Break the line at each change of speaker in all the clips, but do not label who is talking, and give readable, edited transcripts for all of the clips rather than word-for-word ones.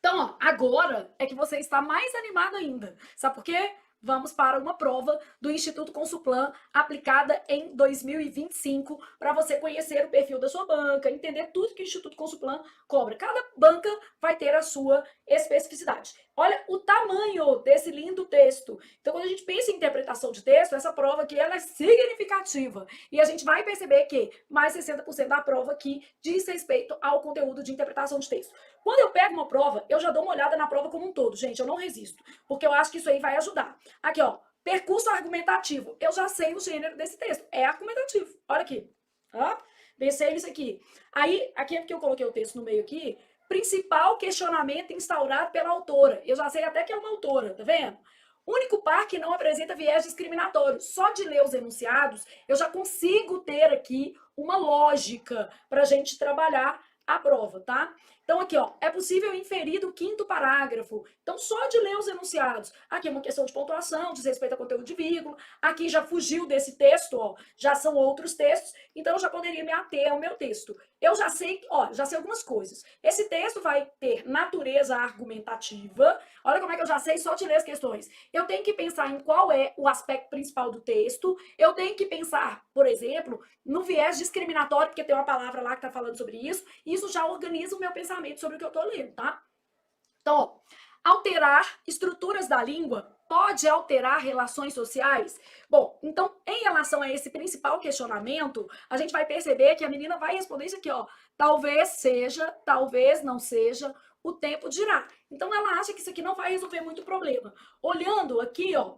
Então, ó, agora é que você está mais animado ainda. Sabe por quê? Vamos para uma prova do Instituto Consulplan aplicada em 2025 para você conhecer o perfil da sua banca, entender tudo que o Instituto Consulplan cobra. Cada banca vai ter a sua especificidade. Olha o tamanho desse lindo texto. Então, quando a gente pensa em interpretação de texto, essa prova aqui ela é significativa. E a gente vai perceber que mais 60% da prova aqui diz respeito ao conteúdo de interpretação de texto. Quando eu pego uma prova, eu já dou uma olhada na prova como um todo, gente, eu não resisto, porque eu acho que isso aí vai ajudar. Aqui, ó, percurso argumentativo. Eu já sei o gênero desse texto, é argumentativo. Olha aqui. Ó, pensei nisso aqui. Aí, aqui é porque eu coloquei o texto no meio aqui, principal questionamento instaurado pela autora. Eu já sei até que é uma autora, tá vendo? Único par que não apresenta viés discriminatório. Só de ler os enunciados, eu já consigo ter aqui uma lógica para a gente trabalhar a prova, tá? Então, aqui, ó, é possível inferir do quinto parágrafo. Então, só de ler os enunciados. Aqui é uma questão de pontuação, diz respeito a conteúdo de vírgula. Aqui já fugiu desse texto, ó, já são outros textos. Então, eu já poderia me ater ao meu texto. Eu já sei, ó, já sei algumas coisas. Esse texto vai ter natureza argumentativa. Olha como é que eu já sei só de ler as questões. Eu tenho que pensar em qual é o aspecto principal do texto. Eu tenho que pensar, por exemplo, no viés discriminatório, porque tem uma palavra lá que está falando sobre isso. E isso já organiza o meu pensamento sobre o que eu estou lendo, tá? Então, ó, alterar estruturas da língua pode alterar relações sociais? Bom, então, em relação a esse principal questionamento, a gente vai perceber que a menina vai responder isso aqui, ó. Talvez seja, talvez não seja, o tempo dirá. Então, ela acha que isso aqui não vai resolver muito problema. Olhando aqui, ó,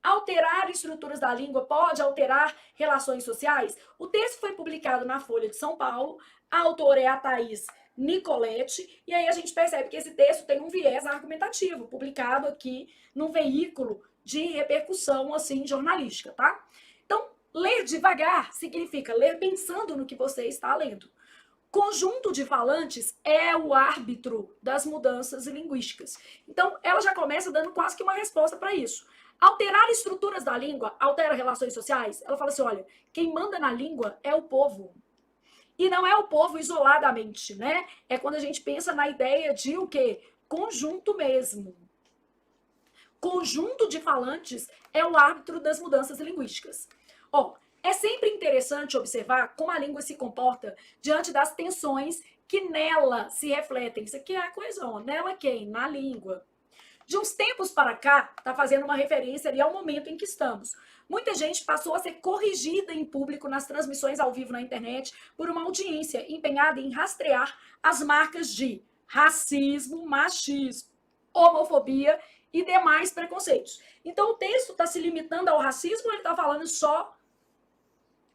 alterar estruturas da língua pode alterar relações sociais? O texto foi publicado na Folha de São Paulo, a autora é a Thaís Nicoletti, e aí a gente percebe que esse texto tem um viés argumentativo, publicado aqui num veículo de repercussão, assim, jornalística, tá? Então, ler devagar significa ler pensando no que você está lendo. Conjunto de falantes é o árbitro das mudanças linguísticas. Então, ela já começa dando quase que uma resposta para isso. Alterar estruturas da língua altera relações sociais? Ela fala assim, olha, quem manda na língua é o povo. E não é o povo isoladamente, né? É quando a gente pensa na ideia de o quê? Conjunto mesmo. Conjunto de falantes é o árbitro das mudanças linguísticas. Ó, é sempre interessante observar como a língua se comporta diante das tensões que nela se refletem. Isso aqui é a coesão. Nela quem? Na língua. De uns tempos para cá, está fazendo uma referência ali ao momento em que estamos. Muita gente passou a ser corrigida em público nas transmissões ao vivo na internet por uma audiência empenhada em rastrear as marcas de racismo, machismo, homofobia e demais preconceitos. Então o texto está se limitando ao racismo, ou ele está falando só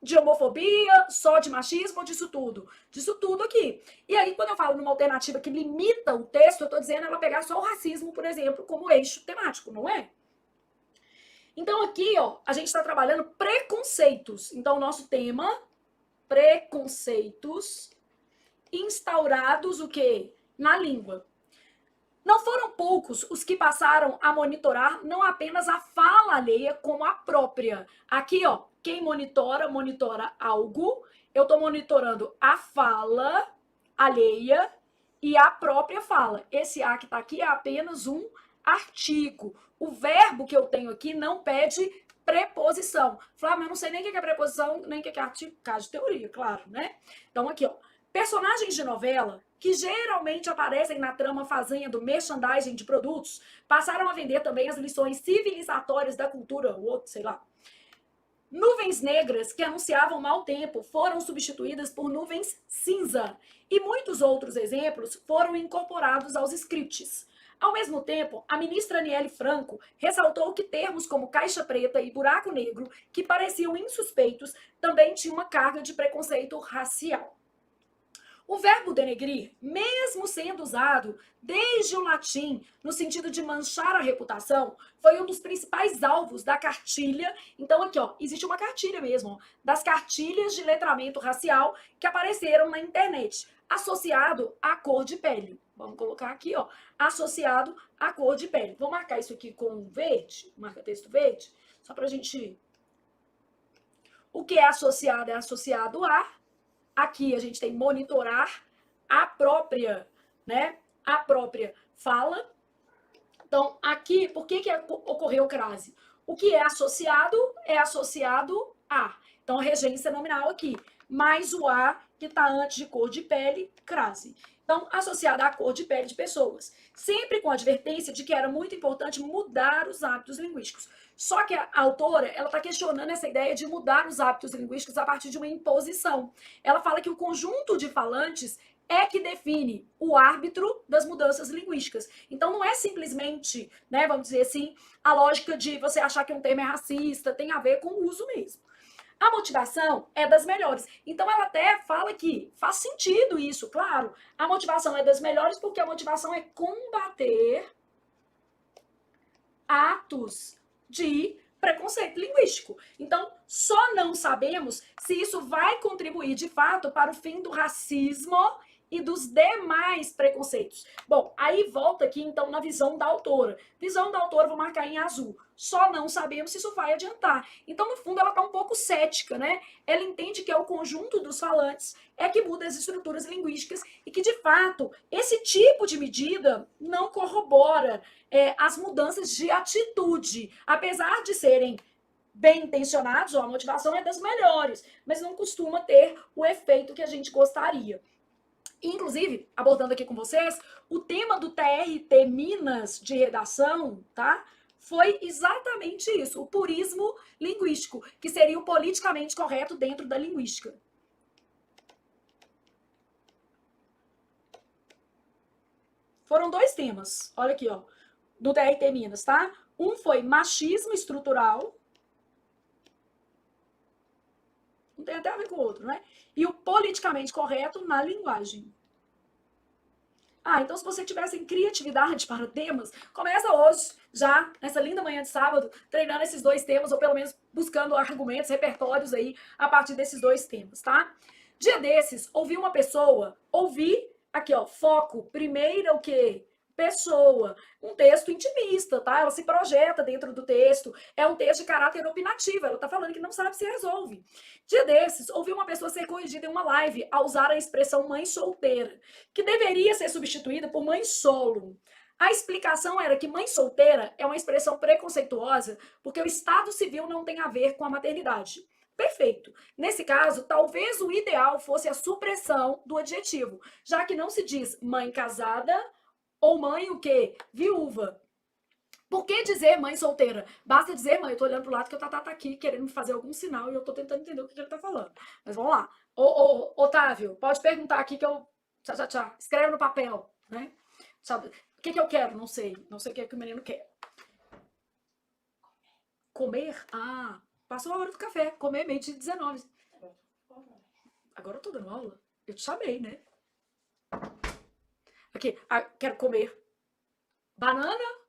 de homofobia, só de machismo, disso tudo? Disso tudo aqui. E aí, quando eu falo numa alternativa que limita o texto, eu estou dizendo ela pegar só o racismo, por exemplo, como eixo temático, não é? Então, aqui, ó, a gente está trabalhando preconceitos. Então, o nosso tema, preconceitos instaurados, o quê? Na língua. Não foram poucos os que passaram a monitorar não apenas a fala alheia, como a própria. Aqui, ó, quem monitora, monitora algo. Eu estou monitorando a fala alheia e a própria fala. Esse A que está aqui é apenas um artigo. O verbo que eu tenho aqui não pede preposição. Flávio, eu não sei nem o que é preposição, nem o que é artigo. Caso de teoria, claro, né? Então, aqui, ó. Personagens de novela que geralmente aparecem na trama fazenha do merchandising de produtos passaram a vender também as lições civilizatórias da cultura, ou outro, sei lá. Nuvens negras que anunciavam mau tempo foram substituídas por nuvens cinza. E muitos outros exemplos foram incorporados aos scripts. Ao mesmo tempo, a ministra Aniele Franco ressaltou que termos como caixa preta e buraco negro, que pareciam insuspeitos, também tinham uma carga de preconceito racial. O verbo denegrir, mesmo sendo usado desde o latim no sentido de manchar a reputação, foi um dos principais alvos da cartilha. Então aqui, ó, existe uma cartilha mesmo, ó, das cartilhas de letramento racial que apareceram na internet, associado à cor de pele. Vamos colocar aqui, ó, associado à cor de pele. Vou marcar isso aqui com verde, marca texto verde, só pra gente... O que é associado a... Aqui a gente tem monitorar a própria, né? A própria fala. Então, aqui, por que ocorreu crase? O que é associado a. Então, a regência nominal aqui, mais o a que está antes de cor de pele, crase. Então, associada à cor de pele de pessoas. Sempre com a advertência de que era muito importante mudar os hábitos linguísticos. Só que a autora, ela está questionando essa ideia de mudar os hábitos linguísticos a partir de uma imposição. Ela fala que o conjunto de falantes é que define o árbitro das mudanças linguísticas. Então não é simplesmente, né, vamos dizer assim, a lógica de você achar que um termo é racista, tem a ver com o uso mesmo. A motivação é das melhores. Então ela até fala que faz sentido isso, claro. A motivação é das melhores porque a motivação é combater atos de preconceito linguístico. Então, só não sabemos se isso vai contribuir de fato para o fim do racismo e dos demais preconceitos. Bom, aí volta aqui então na visão da autora. Visão da autora, vou marcar em azul. Só não sabemos se isso vai adiantar. Então, no fundo, ela está um pouco cética, né? Ela entende que é o conjunto dos falantes é que muda as estruturas linguísticas e que, de fato, esse tipo de medida não corrobora as mudanças de atitude. Apesar de serem bem intencionados, ó, a motivação é das melhores, mas não costuma ter o efeito que a gente gostaria. Inclusive, abordando aqui com vocês, o tema do TRT Minas de redação, tá? Foi exatamente isso, o purismo linguístico, que seria o politicamente correto dentro da linguística. Foram dois temas, olha aqui, ó, do TRT Minas, tá? Um foi machismo estrutural, não tem até a ver com o outro, né? E o politicamente correto na linguagem. Ah, então se você tiver sem criatividade para temas, começa hoje, já, nessa linda manhã de sábado, treinando esses dois temas, ou pelo menos buscando argumentos, repertórios aí, a partir desses dois temas, tá? Dia desses, ouvi, aqui ó, foco, primeira o quê? Pessoa, um texto intimista, tá? Ela se projeta dentro do texto, é um texto de caráter opinativo, ela tá falando que não sabe se resolve. Dia desses, ouvi uma pessoa ser corrigida em uma live a usar a expressão mãe solteira, que deveria ser substituída por mãe solo. A explicação era que mãe solteira é uma expressão preconceituosa porque o estado civil não tem a ver com a maternidade. Perfeito. Nesse caso, talvez o ideal fosse a supressão do adjetivo, já que não se diz mãe casada ou mãe o quê? Viúva. Por que dizer mãe solteira? Basta dizer mãe. Eu tô olhando pro lado que o Tatá tá aqui querendo me fazer algum sinal e eu tô tentando entender o que ele tá falando. Mas vamos lá. Otávio, pode perguntar aqui que eu... Tchá. Escreve no papel, né? Sabe? O que eu quero? Não sei. Não sei o que é que o menino quer. Comer? Ah, passou a hora do café. Comer meio de 19. Agora eu tô dando aula? Eu te chamei, né? Aqui, quero comer. Banana?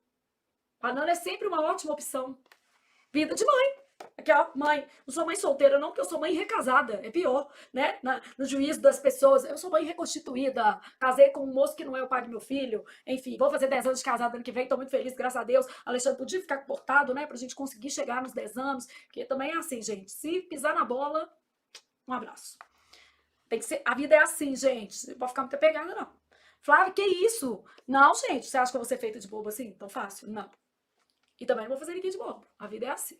Banana é sempre uma ótima opção. Vida de mãe. Aqui, ó, mãe. Não sou mãe solteira, não, porque eu sou mãe recasada. É pior, né? No juízo das pessoas. Eu sou mãe reconstituída. Casei com um moço que não é o pai do meu filho. Enfim, vou fazer 10 anos de casada ano que vem. Tô muito feliz, graças a Deus. Alexandre podia ficar portado, né? Pra gente conseguir chegar nos 10 anos. Porque também é assim, gente. Se pisar na bola, um abraço. Tem que ser. A vida é assim, gente. Não pode ficar muito apegada, não. Flávia, que isso? Não, gente. Você acha que eu vou ser feita de bobo assim? Tão fácil? Não. E também não vou fazer ninguém de bobo. A vida é assim.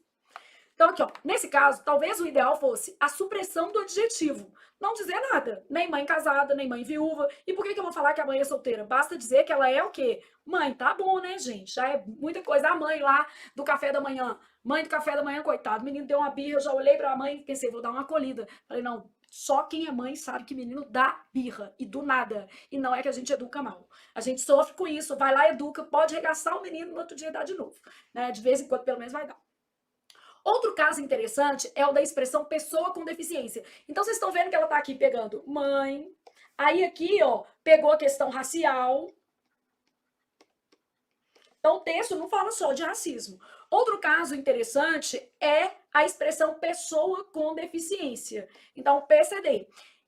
Então, aqui, ó, nesse caso, talvez o ideal fosse a supressão do adjetivo. Não dizer nada. Nem mãe casada, nem mãe viúva. E por que eu vou falar que a mãe é solteira? Basta dizer que ela é o quê? Mãe, tá bom, né, gente? Já é muita coisa. A mãe lá do café da manhã. Mãe do café da manhã, coitado. O menino deu uma birra, eu já olhei pra mãe e pensei, vou dar uma acolhida. Falei, não, só quem é mãe sabe que menino dá birra. E do nada. E não é que a gente educa mal. A gente sofre com isso, vai lá, educa, pode regaçar o menino, no outro dia dá de novo. Né? De vez em quando, pelo menos, vai dar. Outro caso interessante é o da expressão pessoa com deficiência. Então, vocês estão vendo que ela está aqui pegando mãe. Aí aqui, ó, pegou a questão racial. Então, o texto não fala só de racismo. Outro caso interessante é a expressão pessoa com deficiência. Então, PCD.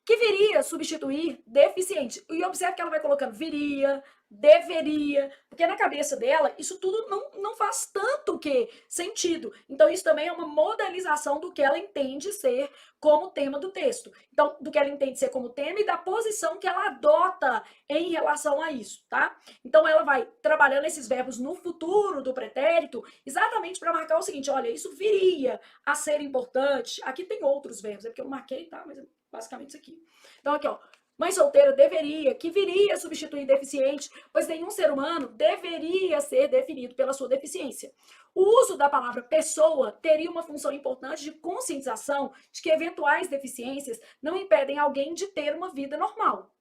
que viria substituir deficiente. E observe que ela vai colocando viria, deveria, porque na cabeça dela isso tudo não faz tanto que sentido. Então isso também é uma modalização do que ela entende ser como tema do texto. Então, do que ela entende ser como tema e da posição que ela adota em relação a isso, tá? Então ela vai trabalhando esses verbos no futuro do pretérito, exatamente para marcar o seguinte, olha, isso viria a ser importante. Aqui tem outros verbos, é porque eu não marquei, tá? Mas é basicamente isso aqui. Então aqui, ó, mãe solteira deveria, que viria a substituir deficiente, pois nenhum ser humano deveria ser definido pela sua deficiência. O uso da palavra pessoa teria uma função importante de conscientização de que eventuais deficiências não impedem alguém de ter uma vida normal.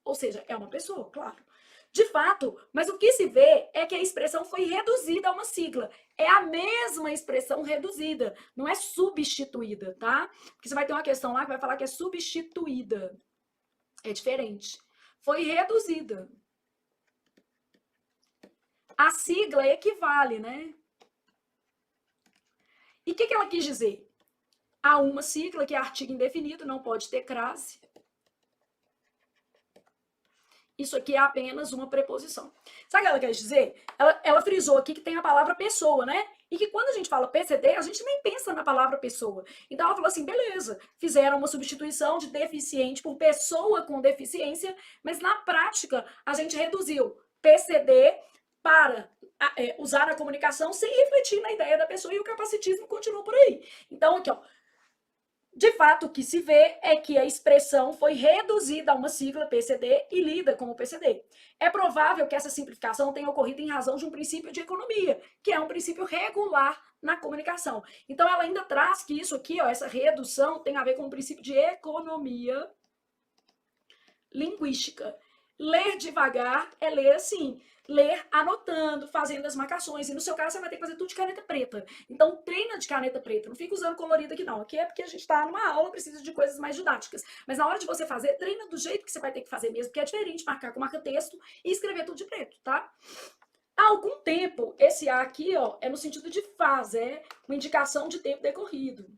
Ou seja, é uma pessoa, claro. De fato, mas o que se vê é que a expressão foi reduzida a uma sigla. É a mesma expressão reduzida, não é substituída, tá? Porque você vai ter uma questão lá que vai falar que é substituída. É diferente. Foi reduzida. A sigla equivale, né? E o que ela quis dizer? Há uma sigla que é artigo indefinido, não pode ter crase. Isso aqui é apenas uma preposição. Sabe o que ela quer dizer? Ela frisou aqui que tem a palavra pessoa, né? E que quando a gente fala PCD, a gente nem pensa na palavra pessoa. Então ela falou assim, beleza, fizeram uma substituição de deficiente por pessoa com deficiência, mas na prática a gente reduziu PCD para usar na comunicação sem refletir na ideia da pessoa e o capacitismo continua por aí. Então aqui, ó, de fato, o que se vê é que a expressão foi reduzida a uma sigla PCD e lida como PCD. É provável que essa simplificação tenha ocorrido em razão de um princípio de economia, que é um princípio regular na comunicação. Então, ela ainda traz que isso aqui, ó, essa redução, tem a ver com um princípio de economia linguística. Ler devagar é ler assim, ler anotando, fazendo as marcações. E no seu caso, você vai ter que fazer tudo de caneta preta. Então, treina de caneta preta. Não fica usando colorido aqui, não. Aqui é porque a gente está numa aula, precisa de coisas mais didáticas. Mas na hora de você fazer, treina do jeito que você vai ter que fazer mesmo, porque é diferente marcar com marca-texto e escrever tudo de preto, tá? Há algum tempo, esse A aqui, ó, é no sentido de faz, é uma indicação de tempo decorrido.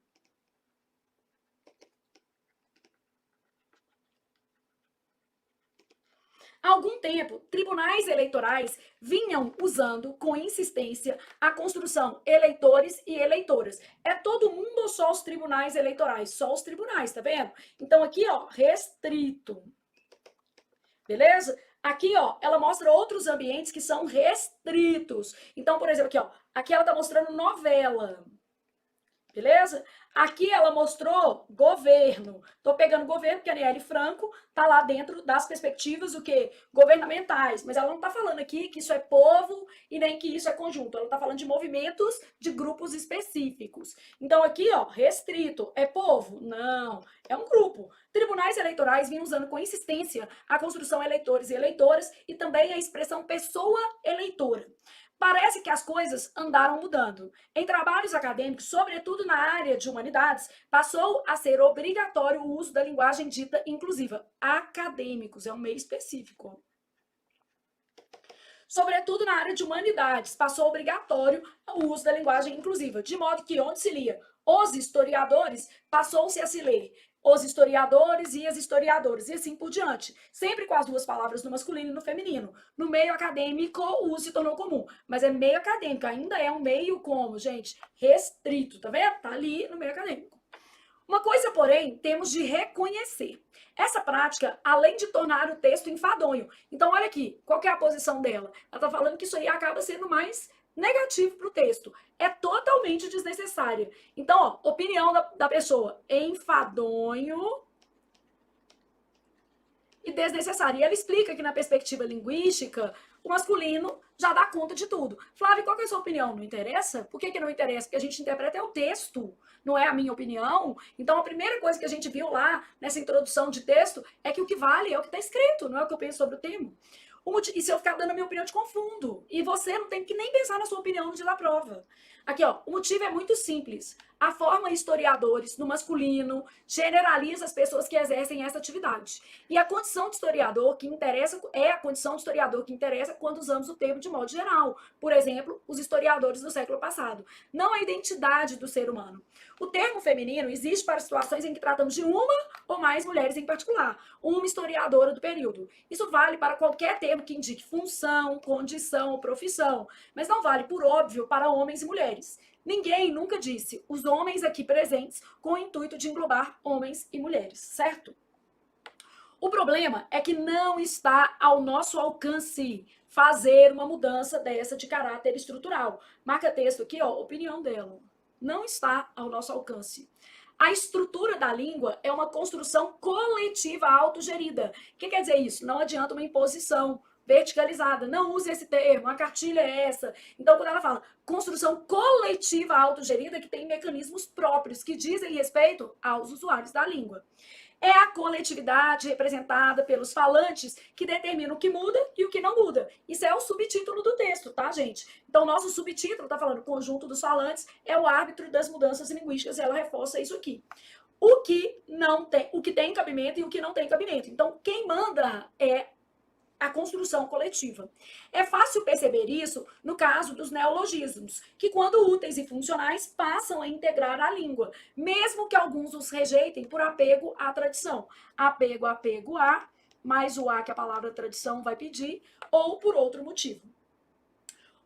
Há algum tempo, tribunais eleitorais vinham usando com insistência a construção eleitores e eleitoras. É todo mundo ou só os tribunais eleitorais? Só os tribunais, tá vendo? Então aqui, ó, restrito. Beleza? Aqui, ó, ela mostra outros ambientes que são restritos. Então, por exemplo, aqui, ó, aqui ela tá mostrando novela. Beleza? Aqui ela mostrou governo. Tô pegando governo, porque a Aniele Franco tá lá dentro das perspectivas o quê? Governamentais. Mas ela não tá falando aqui que isso é povo e nem que isso é conjunto. Ela tá falando de movimentos de grupos específicos. Então aqui, ó, restrito. É povo? Não. É um grupo. Tribunais eleitorais vinham usando com insistência a construção eleitores e eleitoras e também a expressão pessoa eleitora. Parece que as coisas andaram mudando. Em trabalhos acadêmicos, sobretudo na área de humanidades, passou a ser obrigatório o uso da linguagem dita inclusiva. Acadêmicos, é um meio específico. Sobretudo na área de humanidades, passou obrigatório o uso da linguagem inclusiva, de modo que onde se lia os historiadores, passou-se a se ler os historiadores e as historiadoras, e assim por diante. Sempre com as duas palavras no masculino e no feminino. No meio acadêmico, o uso se tornou comum. Mas é meio acadêmico, ainda é um meio como, gente? Restrito, tá vendo? Tá ali no meio acadêmico. Uma coisa, porém, temos de reconhecer. Essa prática, além de tornar o texto enfadonho. Então, olha aqui, qual que é a posição dela? Ela tá falando que isso aí acaba sendo mais negativo para o texto. É totalmente desnecessária. Então, ó, opinião da pessoa, enfadonho e desnecessário. E ela explica que na perspectiva linguística, o masculino já dá conta de tudo. Flávia, qual que é a sua opinião? Não interessa? Por que não interessa? Porque a gente interpreta é o texto, não é a minha opinião. Então, a primeira coisa que a gente viu lá nessa introdução de texto é que o que vale é o que está escrito, não é o que eu penso sobre o tema. E se eu ficar dando a minha opinião, eu te confundo. E você não tem que nem pensar na sua opinião no dia da prova. Aqui, ó, o motivo é muito simples. A forma historiadores, no masculino, generaliza as pessoas que exercem essa atividade. E a condição de historiador que interessa é a condição de historiador que interessa quando usamos o termo de modo geral. Por exemplo, os historiadores do século passado. Não a identidade do ser humano. O termo feminino existe para situações em que tratamos de uma ou mais mulheres em particular, uma historiadora do período. Isso vale para qualquer termo que indique função, condição ou profissão, mas não vale, por óbvio, para homens e mulheres. Ninguém nunca disse os homens aqui presentes com o intuito de englobar homens e mulheres, certo? O problema é que não está ao nosso alcance fazer uma mudança dessa de caráter estrutural. Marca texto aqui, ó, opinião dela. Não está ao nosso alcance. A estrutura da língua é uma construção coletiva autogerida. O que quer dizer isso? Não adianta uma imposição verticalizada. Não use esse termo, a cartilha é essa. Então, quando ela fala construção coletiva autogerida, que tem mecanismos próprios que dizem respeito aos usuários da língua. É a coletividade representada pelos falantes que determina o que muda e o que não muda. Isso é o subtítulo do texto, tá, gente? Então, nosso subtítulo está falando conjunto dos falantes é o árbitro das mudanças linguísticas e ela reforça isso aqui. O que não tem, o que tem cabimento e o que não tem cabimento. Então, quem manda é a construção coletiva. É fácil perceber isso no caso dos neologismos, que quando úteis e funcionais passam a integrar a língua, mesmo que alguns os rejeitem por apego à tradição. Apego a, mais o a que a palavra tradição vai pedir, ou por outro motivo.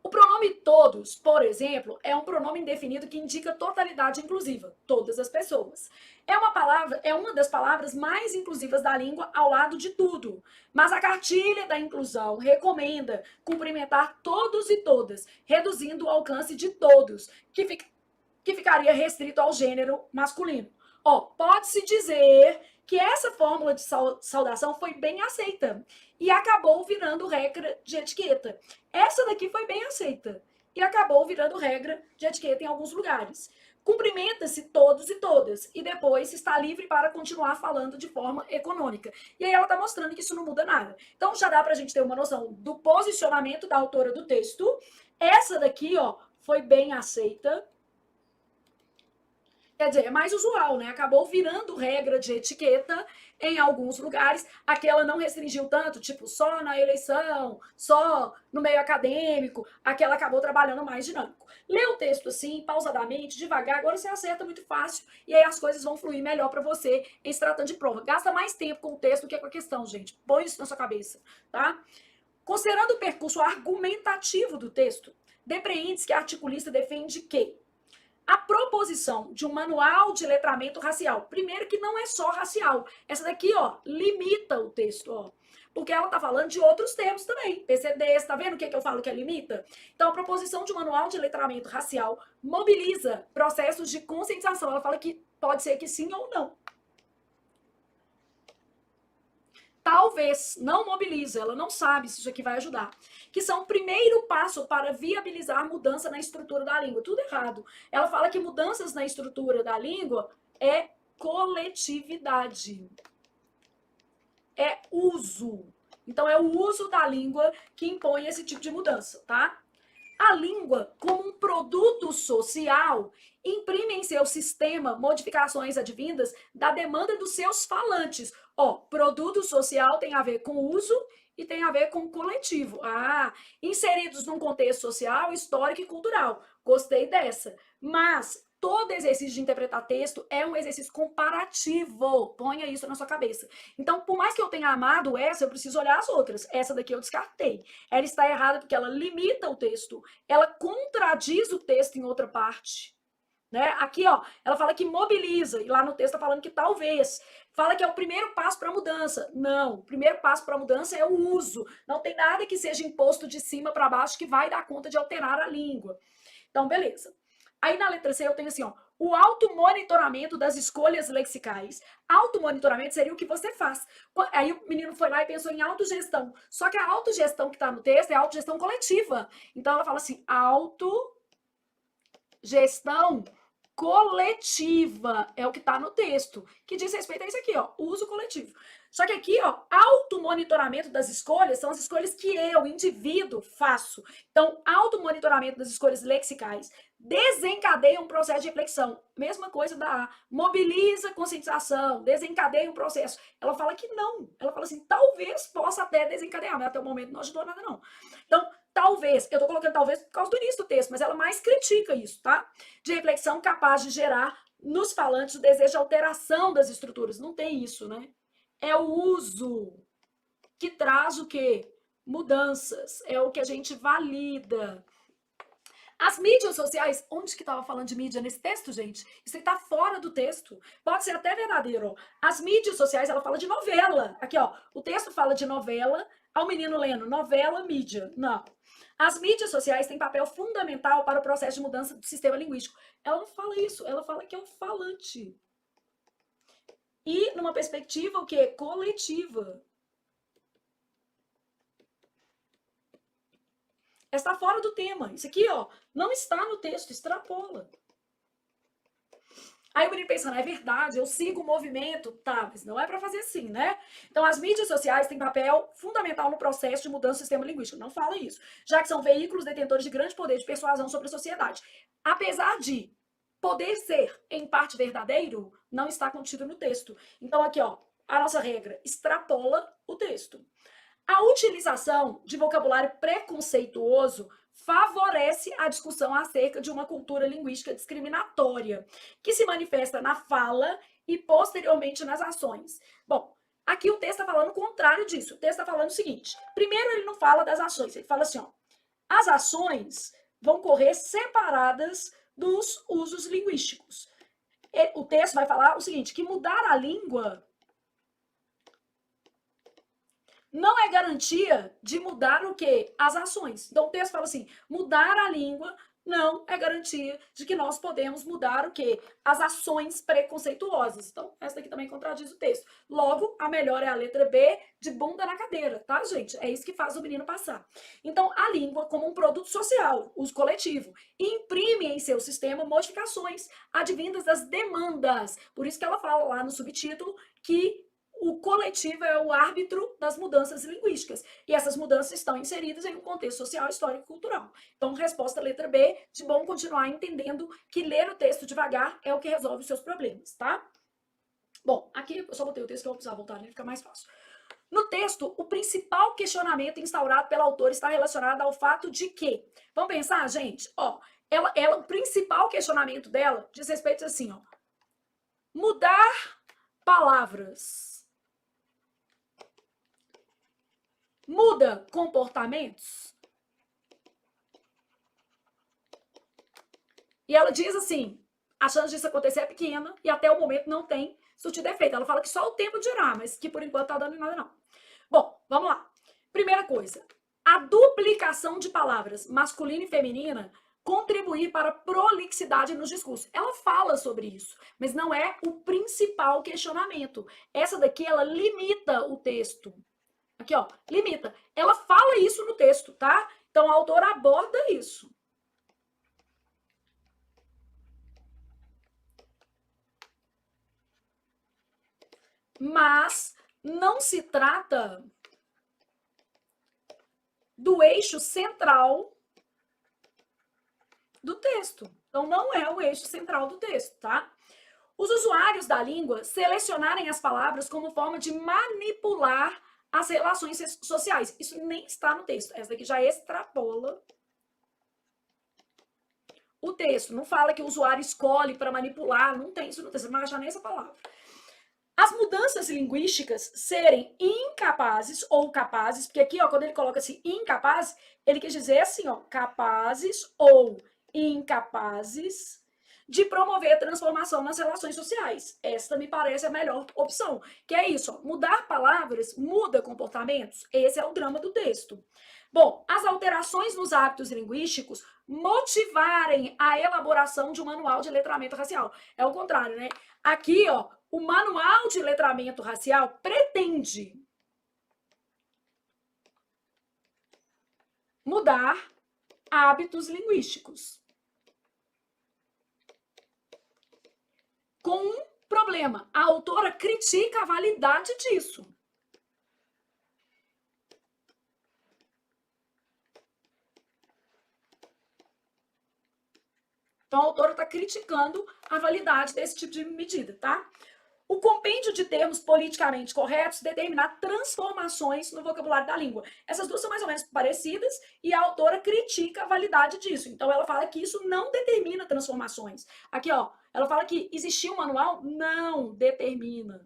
O pronome todos, por exemplo, é um pronome indefinido que indica totalidade inclusiva, todas as pessoas. É uma das palavras mais inclusivas da língua ao lado de tudo. Mas a cartilha da inclusão recomenda cumprimentar todos e todas, reduzindo o alcance de todos, que ficaria restrito ao gênero masculino. Ó, pode-se dizer que essa fórmula de saudação foi bem aceita e acabou virando regra de etiqueta. Essa daqui foi bem aceita e acabou virando regra de etiqueta em alguns lugares. Cumprimenta-se todos e todas e depois está livre para continuar falando de forma econômica. E aí ela está mostrando que isso não muda nada. Então já dá para a gente ter uma noção do posicionamento da autora do texto. Essa daqui, ó, foi bem aceita. Quer dizer, é mais usual, né? Acabou virando regra de etiqueta em alguns lugares. Aquela não restringiu tanto, tipo, só na eleição, só no meio acadêmico. Aquela acabou trabalhando mais dinâmico. Lê o texto assim, pausadamente, devagar, agora você acerta muito fácil e aí as coisas vão fluir melhor para você em se tratando de prova. Gasta mais tempo com o texto do que com a questão, gente. Põe isso na sua cabeça, tá? Considerando o percurso argumentativo do texto, depreende-se que a articulista defende que a proposição de um manual de letramento racial. Primeiro que não é só racial. Essa daqui, ó, limita o texto, ó. Porque ela tá falando de outros termos também. PCDs, tá vendo o que eu falo que é limita? Então, a proposição de um manual de letramento racial mobiliza processos de conscientização. Ela fala que pode ser que sim ou não. Talvez não mobiliza, ela não sabe se isso aqui vai ajudar. Que são o primeiro passo para viabilizar mudança na estrutura da língua. Tudo errado. Ela fala que mudanças na estrutura da língua é coletividade. É uso. Então, é o uso da língua que impõe esse tipo de mudança, tá? A língua, como um produto social, imprime em seu sistema modificações advindas da demanda dos seus falantes. Ó, produto social tem a ver com uso e tem a ver com coletivo. Ah, inseridos num contexto social, histórico e cultural. Gostei dessa. Mas todo exercício de interpretar texto é um exercício comparativo. Ponha isso na sua cabeça. Então, por mais que eu tenha amado essa, eu preciso olhar as outras. Essa daqui eu descartei. Ela está errada porque ela limita o texto. Ela contradiz o texto em outra parte. Né? Aqui, ó, ela fala que mobiliza, e lá no texto está falando que talvez. Fala que é o primeiro passo para a mudança. Não, o primeiro passo para a mudança é o uso. Não tem nada que seja imposto de cima para baixo que vai dar conta de alterar a língua. Então, beleza. Aí na letra C eu tenho assim, ó, o automonitoramento das escolhas lexicais. Automonitoramento seria o que você faz. Aí o menino foi lá e pensou em autogestão. Só que a autogestão que está no texto é autogestão coletiva. Então ela fala assim, autogestão coletiva é o que está no texto, que diz respeito a isso aqui, ó, uso coletivo. Só que aqui, ó, automonitoramento das escolhas são as escolhas que eu, indivíduo, faço. Então, automonitoramento das escolhas lexicais desencadeia um processo de reflexão. Mesma coisa da A. Mobiliza conscientização, desencadeia um processo. Ela fala que não. Ela fala assim, talvez possa até desencadear, mas até o momento não ajudou nada, não. Então, talvez, eu tô colocando talvez por causa do início do texto, mas ela mais critica isso, tá? De reflexão capaz de gerar nos falantes o desejo de alteração das estruturas. Não tem isso, né? É o uso que traz o quê? Mudanças. É o que a gente valida. As mídias sociais, onde que estava falando de mídia nesse texto, gente? Isso está fora do texto. Pode ser até verdadeiro. As mídias sociais, ela fala de novela. Aqui, ó, o texto fala de novela, ao menino lendo novela, mídia. Não. As mídias sociais têm papel fundamental para o processo de mudança do sistema linguístico. Ela não fala isso, ela fala que é um falante. E numa perspectiva o quê? Coletiva. Está fora do tema. Isso aqui, ó, não está no texto, extrapola. Aí o menino pensando, é verdade, eu sigo o movimento, tá, mas não é para fazer assim, né? Então as mídias sociais têm papel fundamental no processo de mudança do sistema linguístico. Não fala isso, já que são veículos detentores de grande poder de persuasão sobre a sociedade. Apesar de poder ser, em parte, verdadeiro, não está contido no texto. Então aqui, ó, a nossa regra extrapola o texto. A utilização de vocabulário preconceituoso favorece a discussão acerca de uma cultura linguística discriminatória, que se manifesta na fala e posteriormente nas ações. Bom, aqui o texto está falando o contrário disso. O texto está falando o seguinte: primeiro, ele não fala das ações, ele fala assim, ó, as ações vão correr separadas dos usos linguísticos. O texto vai falar o seguinte, que mudar a língua não é garantia de mudar o quê? As ações. Então o texto fala assim, mudar a língua não é garantia de que nós podemos mudar o quê? As ações preconceituosas. Então, essa daqui também contradiz o texto. Logo, a melhor é a letra B, de bunda na cadeira, tá, gente? É isso que faz o menino passar. Então, a língua, como um produto social, uso coletivo, imprime em seu sistema modificações advindas das demandas. Por isso que ela fala lá no subtítulo que o coletivo é o árbitro das mudanças linguísticas. E essas mudanças estão inseridas em um contexto social, histórico e cultural. Então, resposta letra B, de bom continuar entendendo que ler o texto devagar é o que resolve os seus problemas, tá? Bom, aqui eu só botei o texto que eu vou precisar voltar, né? Fica mais fácil. No texto, o principal questionamento instaurado pela autora está relacionado ao fato de que, vamos pensar, gente, ó, o principal questionamento dela diz respeito assim, ó, mudar palavras muda comportamentos? E ela diz assim, a chance disso acontecer é pequena e até o momento não tem surtido efeito. Ela fala que só o tempo dirá, mas que por enquanto tá dando em nada não. Bom, vamos lá. Primeira coisa, a duplicação de palavras masculina e feminina contribuir para a prolixidade nos discursos. Ela fala sobre isso, mas não é o principal questionamento. Essa daqui, ela limita o texto. Aqui, ó, limita. Ela fala isso no texto, tá? Então, a autora aborda isso. Mas não se trata do eixo central do texto. Então, não é o eixo central do texto, tá? Os usuários da língua selecionarem as palavras como forma de manipular as relações sociais. Isso nem está no texto. Essa daqui já extrapola o texto. Não fala que o usuário escolhe para manipular. Não tem isso no texto. Você não vai achar nem essa palavra. As mudanças linguísticas serem incapazes ou capazes, porque aqui, ó, quando ele coloca assim, incapazes, ele quer dizer assim, ó, capazes ou incapazes de promover a transformação nas relações sociais. Esta me parece a melhor opção, que é isso, ó, mudar palavras muda comportamentos. Esse é o drama do texto. Bom, as alterações nos hábitos linguísticos motivarem a elaboração de um manual de letramento racial. É o contrário, né? Aqui, ó, o manual de letramento racial pretende mudar hábitos linguísticos. Com um problema, a autora critica a validade disso. Então, a autora está criticando a validade desse tipo de medida, tá? O compêndio de termos politicamente corretos determinar transformações no vocabulário da língua. Essas duas são mais ou menos parecidas e a autora critica a validade disso. Então, ela fala que isso não determina transformações. Aqui, ó, Ela fala que existia um manual? Não determina.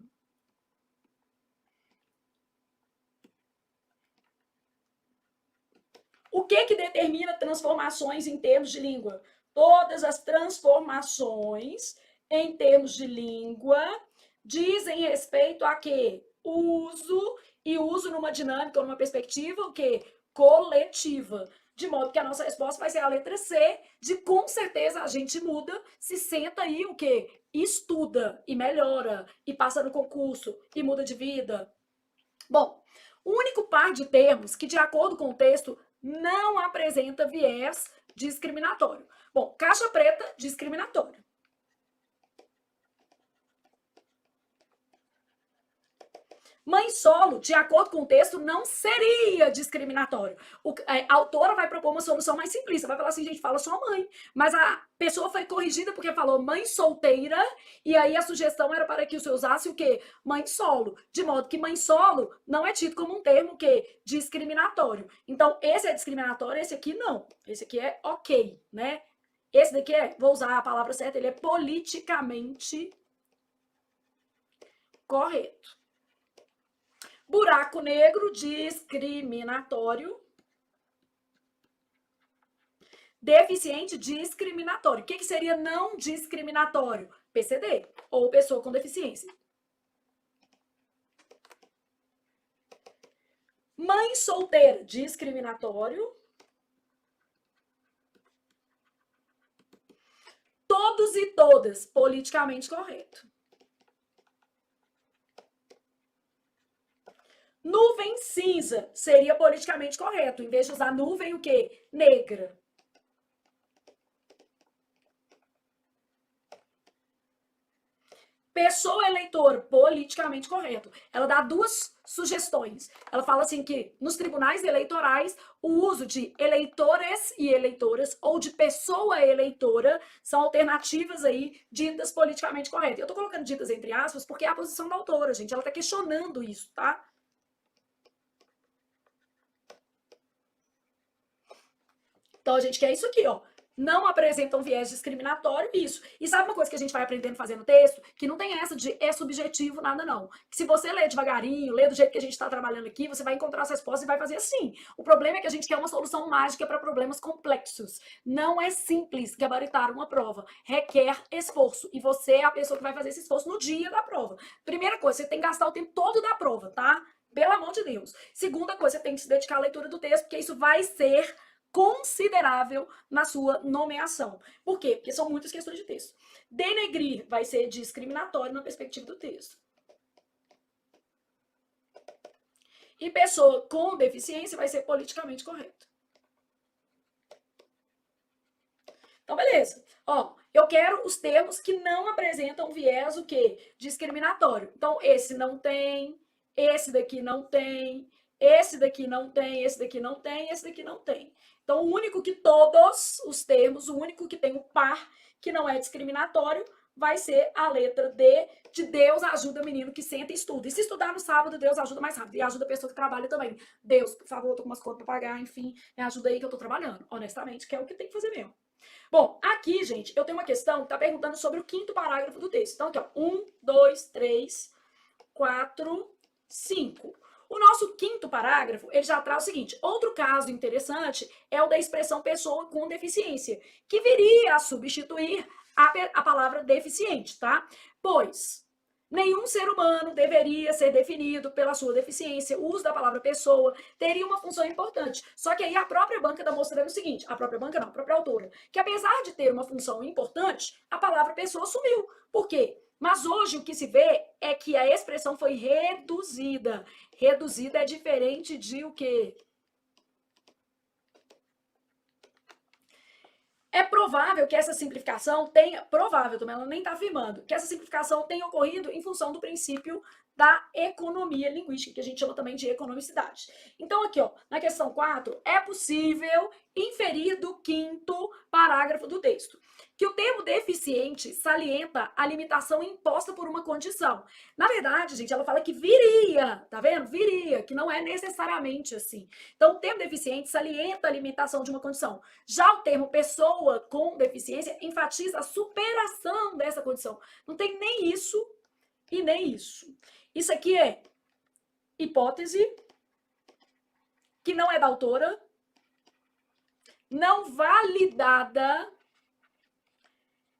O que determina transformações em termos de língua? Todas as transformações em termos de língua dizem respeito a quê? Uso, e uso numa dinâmica ou numa perspectiva o quê? Coletiva. De modo que a nossa resposta vai ser a letra C, de com certeza a gente muda, se senta aí o quê? Estuda e melhora, e passa no concurso, e muda de vida. Bom, o único par de termos que, de acordo com o texto, não apresenta viés discriminatório. Bom, caixa preta, discriminatório. Mãe solo, de acordo com o texto, não seria discriminatório. A autora vai propor uma solução mais simplista, vai falar assim, gente, fala só mãe. Mas a pessoa foi corrigida porque falou mãe solteira, e aí a sugestão era para que você usasse o quê? Mãe solo. De modo que mãe solo não é tido como um termo que discriminatório. Então, esse é discriminatório, esse aqui não. Esse aqui é ok, né? Esse daqui é, vou usar a palavra certa, ele é politicamente correto. Buraco negro, discriminatório. Deficiente, discriminatório. O que seria não discriminatório? PCD, ou pessoa com deficiência. Mãe solteira, discriminatório. Todos e todas, politicamente correto. Nuvem cinza seria politicamente correto. Em vez de usar nuvem, o quê? Negra. Pessoa eleitora, politicamente correto. Ela dá duas sugestões. Ela fala assim que nos tribunais eleitorais o uso de eleitores e eleitoras ou de pessoa eleitora são alternativas aí ditas politicamente corretas. Eu tô colocando ditas entre aspas porque é a posição da autora, gente. Ela tá questionando isso, tá? Então a gente quer isso aqui, ó. Não apresentam viés discriminatório, isso. E sabe uma coisa que a gente vai aprendendo fazendo texto? Que não tem essa de é subjetivo, nada não. Que se você ler devagarinho, ler do jeito que a gente está trabalhando aqui, você vai encontrar as respostas e vai fazer assim. O problema é que a gente quer uma solução mágica para problemas complexos. Não é simples gabaritar uma prova. Requer esforço. E você é a pessoa que vai fazer esse esforço no dia da prova. Primeira coisa, você tem que gastar o tempo todo da prova, tá? Pelo amor de Deus. Segunda coisa, você tem que se dedicar à leitura do texto, porque isso vai ser considerável na sua nomeação. Por quê? Porque são muitas questões de texto. Denegrir vai ser discriminatório na perspectiva do texto. E pessoa com deficiência vai ser politicamente correto. Então, beleza. Ó, eu quero os termos que não apresentam viés o quê? Discriminatório. Então, esse não tem, esse daqui não tem, esse daqui não tem, esse daqui não tem, esse daqui não tem. Então, o único que todos os termos, o único que tem o par que não é discriminatório, vai ser a letra D, de Deus ajuda menino que senta e estuda. E se estudar no sábado, Deus ajuda mais rápido. E ajuda a pessoa que trabalha também. Deus, por favor, eu tô com umas contas pra pagar, enfim, me ajuda aí que eu tô trabalhando. Honestamente, que é o que tem que fazer mesmo. Bom, aqui, gente, eu tenho uma questão que tá perguntando sobre o quinto parágrafo do texto. Então, aqui, ó, 1, 2, 3, 4, 5. O nosso quinto parágrafo, ele já traz o seguinte: outro caso interessante é o da expressão pessoa com deficiência, que viria a substituir a palavra deficiente, tá? Pois nenhum ser humano deveria ser definido pela sua deficiência. O uso da palavra pessoa teria uma função importante. Só que aí a própria banca está mostrando o seguinte, a própria banca não, a própria autora, que apesar de ter uma função importante, a palavra pessoa sumiu. Por quê? Mas hoje o que se vê é que a expressão foi reduzida. Reduzida é diferente de o quê? É provável que essa simplificação tenha, provável também, ela nem está afirmando, que essa simplificação tenha ocorrido em função do princípio da economia linguística, que a gente chama também de economicidade. Então, aqui, ó, na questão 4, é possível inferir do 5º parágrafo do texto que o termo deficiente salienta a limitação imposta por uma condição. Na verdade, gente, ela fala que viria, tá vendo? Viria, que não é necessariamente assim. Então, o termo deficiente salienta a limitação de uma condição. Já o termo pessoa com deficiência enfatiza a superação dessa condição. Não tem nem isso e nem isso. Isso aqui é hipótese, que não é da autora, não validada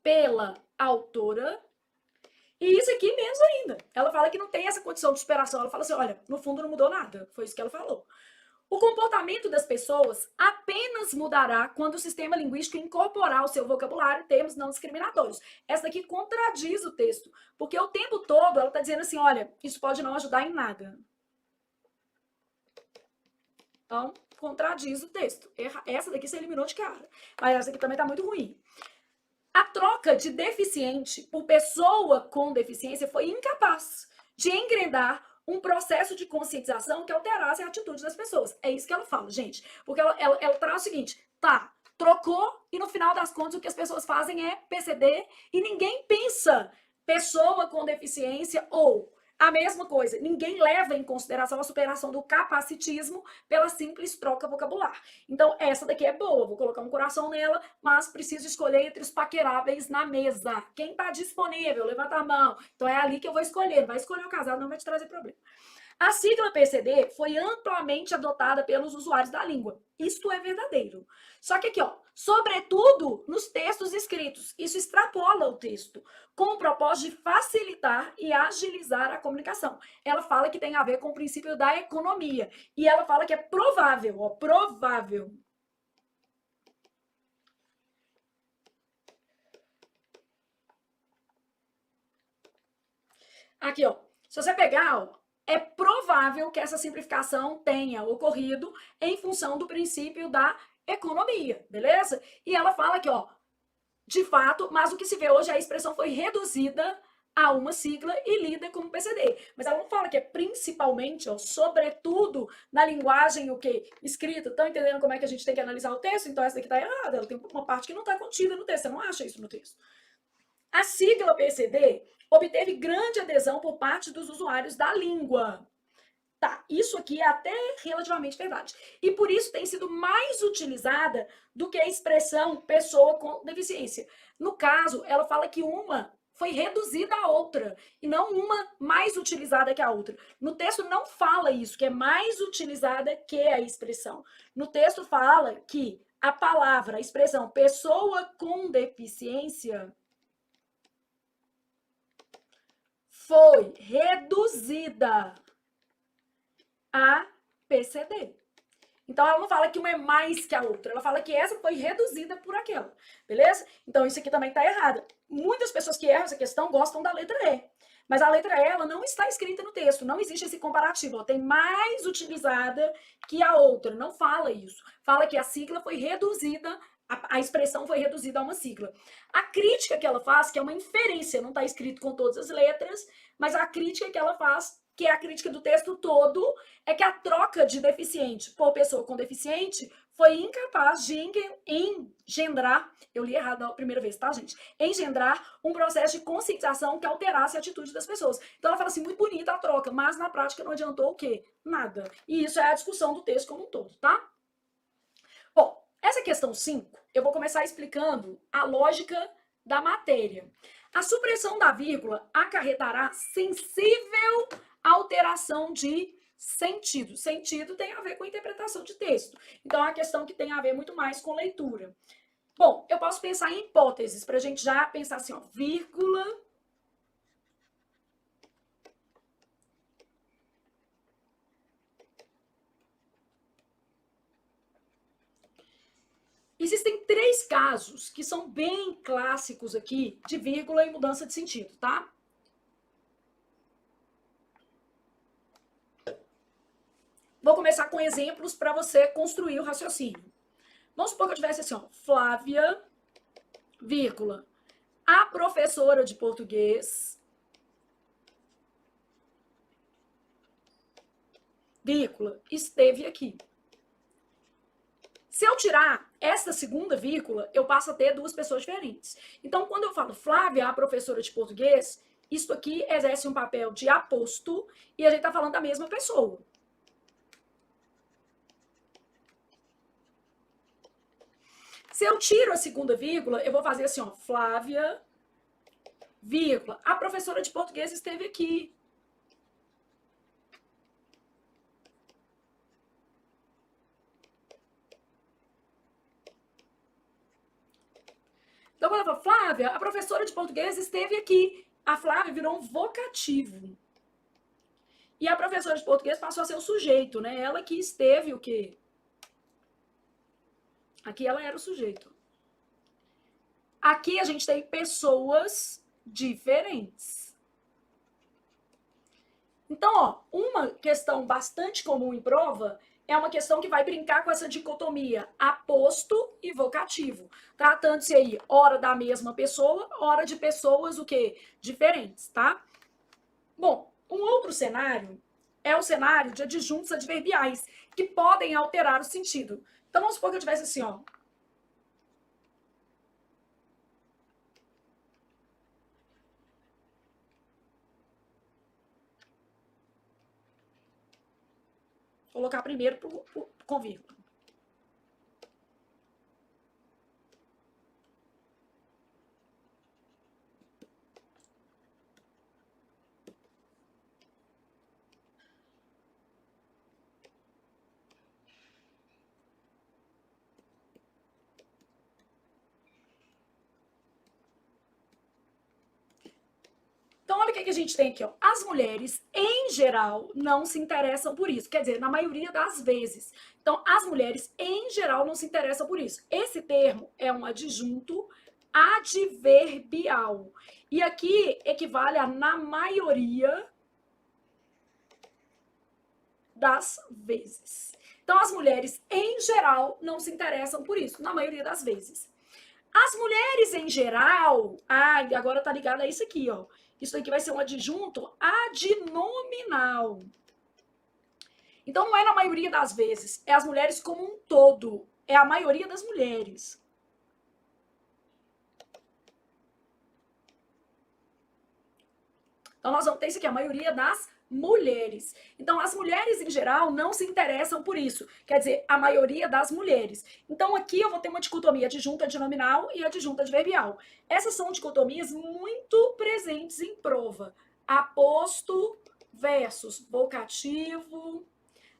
pela autora, e isso aqui menos ainda. Ela fala que não tem essa condição de superação. Ela fala assim, olha, no fundo não mudou nada. Foi isso que ela falou. O comportamento das pessoas apenas mudará quando o sistema linguístico incorporar ao seu vocabulário termos não discriminatórios. Essa daqui contradiz o texto, porque o tempo todo ela está dizendo assim, olha, isso pode não ajudar em nada. Então, contradiz o texto. Essa daqui você eliminou de cara. Mas essa aqui também está muito ruim. A troca de deficiente por pessoa com deficiência foi incapaz de engrandar um processo de conscientização que alterasse a atitude das pessoas. É isso que ela fala, gente. Porque ela traz o seguinte, tá, trocou e no final das contas o que as pessoas fazem é PCD e ninguém pensa pessoa com deficiência ou a mesma coisa, ninguém leva em consideração a superação do capacitismo pela simples troca vocabular. Então, essa daqui é boa, vou colocar um coração nela, mas preciso escolher entre os paqueráveis na mesa. Quem está disponível? Levanta a mão. Então, é ali que eu vou escolher. Não vai escolher o casado, não vai te trazer problema. A sigla PCD foi amplamente adotada pelos usuários da língua. Isto é verdadeiro. Só que aqui, ó, sobretudo nos textos escritos, isso extrapola o texto, com o propósito de facilitar e agilizar a comunicação. Ela fala que tem a ver com o princípio da economia. E ela fala que é provável, ó, provável. Aqui, ó, se você pegar, ó, é provável que essa simplificação tenha ocorrido em função do princípio da economia, beleza? E ela fala aqui, ó, de fato, mas o que se vê hoje, a expressão foi reduzida a uma sigla e lida como PCD. Mas ela não fala que é principalmente, ó, sobretudo, na linguagem o quê? Escrita. Estão entendendo como é que a gente tem que analisar o texto? Então essa daqui está errada, ela tem uma parte que não está contida no texto, você não acha isso no texto. A sigla PCD obteve grande adesão por parte dos usuários da língua. Tá, isso aqui é até relativamente verdade. E por isso tem sido mais utilizada do que a expressão pessoa com deficiência. No caso, ela fala que uma foi reduzida à outra, e não uma mais utilizada que a outra. No texto não fala isso, que é mais utilizada que a expressão. No texto fala que a palavra, a expressão pessoa com deficiência foi reduzida a PCD. Então, ela não fala que uma é mais que a outra, ela fala que essa foi reduzida por aquela, beleza? Então, isso aqui também está errado. Muitas pessoas que erram essa questão gostam da letra E, mas a letra E, ela não está escrita no texto, não existe esse comparativo, ó, tem mais utilizada que a outra, não fala isso. Fala que a sigla foi reduzida, a expressão foi reduzida a uma sigla. A crítica que ela faz, que é uma inferência, não está escrito com todas as letras, mas a crítica que ela faz, que é a crítica do texto todo, é que a troca de deficiente por pessoa com deficiente foi incapaz de engendrar, eu li errado a primeira vez, tá, gente? Engendrar um processo de conscientização que alterasse a atitude das pessoas. Então ela fala assim, muito bonita a troca, mas na prática não adiantou o quê? Nada. E isso é a discussão do texto como um todo, tá? Bom, essa questão 5, eu vou começar explicando a lógica da matéria. A supressão da vírgula acarretará sensível alteração de sentido. Sentido tem a ver com interpretação de texto. Então, é uma questão que tem a ver muito mais com leitura. Bom, eu posso pensar em hipóteses, para a gente já pensar assim, ó, vírgula. Existem 3 casos que são bem clássicos aqui de vírgula e mudança de sentido, tá? Vou começar com exemplos para você construir o raciocínio. Vamos supor que eu tivesse assim, ó, Flávia, vírgula, a professora de português vírgula, esteve aqui. Se eu tirar essa segunda vírgula, eu passo a ter duas pessoas diferentes. Então, quando eu falo Flávia, a professora de português, isso aqui exerce um papel de aposto e a gente está falando da mesma pessoa. Se eu tiro a segunda vírgula, eu vou fazer assim, ó, Flávia, vírgula, a professora de português esteve aqui. Então, quando eu falo Flávia, a professora de português esteve aqui. A Flávia virou um vocativo. E a professora de português passou a ser o sujeito, né? Ela que esteve o quê? Aqui ela era o sujeito. Aqui a gente tem pessoas diferentes. Então, ó, uma questão bastante comum em prova é uma questão que vai brincar com essa dicotomia aposto e vocativo, tratando-se aí ora da mesma pessoa, ora de pessoas o quê? Diferentes, tá? Bom, um outro cenário é o cenário de adjuntos adverbiais, que podem alterar o sentido. Então, vamos supor que eu tivesse assim, ó. Vou colocar primeiro com vírgula. Então, olha o que a gente tem aqui, ó. As mulheres, em geral, não se interessam por isso. Quer dizer, na maioria das vezes. Então, as mulheres, em geral, não se interessam por isso. Esse termo é um adjunto adverbial. E aqui equivale a na maioria das vezes. Então, as mulheres, em geral, não se interessam por isso, na maioria das vezes. As mulheres, em geral, agora tá ligado a isso aqui, ó. Isso aqui vai ser um adjunto adnominal. Então, não é na maioria das vezes, é as mulheres como um todo. É a maioria das mulheres. Então, nós vamos ter isso aqui, a maioria das mulheres. Então, as mulheres, em geral, não se interessam por isso. Quer dizer, a maioria das mulheres. Então, aqui eu vou ter uma dicotomia adjunta adnominal e adjunta adverbial. Essas são dicotomias muito presentes em prova. Aposto versus vocativo.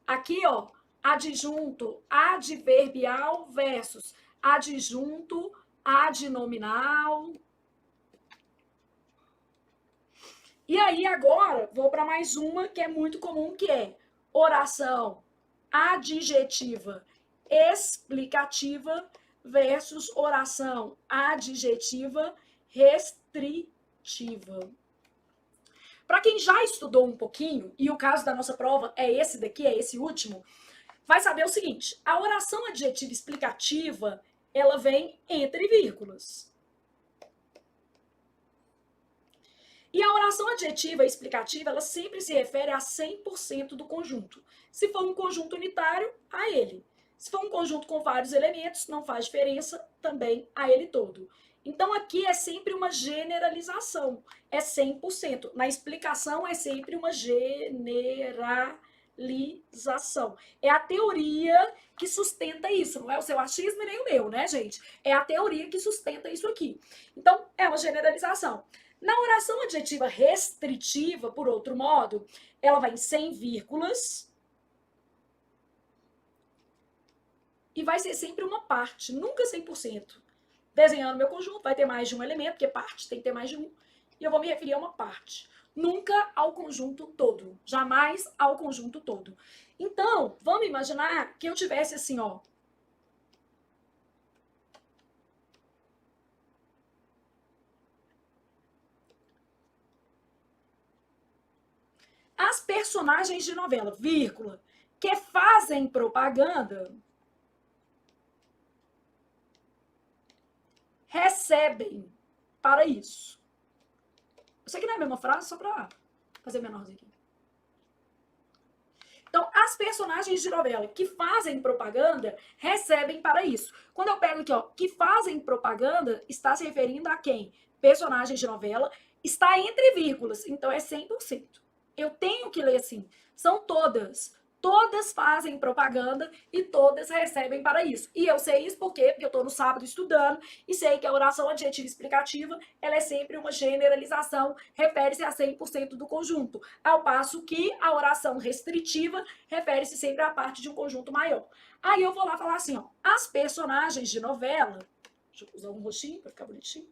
Aqui, ó, adjunto adverbial versus adjunto adnominal. E aí, agora, vou para mais uma que é muito comum, que é oração adjetiva explicativa versus oração adjetiva restritiva. Para quem já estudou um pouquinho, e o caso da nossa prova é esse daqui, é esse último, vai saber o seguinte: a oração adjetiva explicativa, ela vem entre vírgulas. E a oração adjetiva explicativa, ela sempre se refere a 100% do conjunto. Se for um conjunto unitário, a ele. Se for um conjunto com vários elementos, não faz diferença, também a ele todo. Então, aqui é sempre uma generalização, é 100%. Na explicação, é sempre uma generalização. É a teoria que sustenta isso, não é o seu achismo e nem o meu, né, gente? É a teoria que sustenta isso aqui. Então, é uma generalização. Na oração adjetiva restritiva, por outro modo, ela vai em 100 vírgulas e vai ser sempre uma parte, nunca 100%. Desenhando meu conjunto, vai ter mais de um elemento, porque parte tem que ter mais de um, e eu vou me referir a uma parte. Nunca ao conjunto todo, jamais ao conjunto todo. Então, vamos imaginar que eu tivesse assim, ó, as personagens de novela, vírgula, que fazem propaganda, recebem para isso. Eu sei que não é a mesma frase, só para fazer menorzinho aqui. Então, as as personagens de novela que fazem propaganda recebem para isso. Quando eu pego aqui, ó, que fazem propaganda, está se referindo a quem? Personagens de novela, está entre vírgulas, então é 100%. Eu tenho que ler assim. São todas. Todas fazem propaganda e todas recebem para isso. E eu sei isso porque eu estou no sábado estudando e sei que a oração adjetiva explicativa ela é sempre uma generalização, refere-se a 100% do conjunto, ao passo que a oração restritiva refere-se sempre à parte de um conjunto maior. Aí eu vou lá falar assim, ó, as personagens de novela, deixa eu usar um roxinho para ficar bonitinho.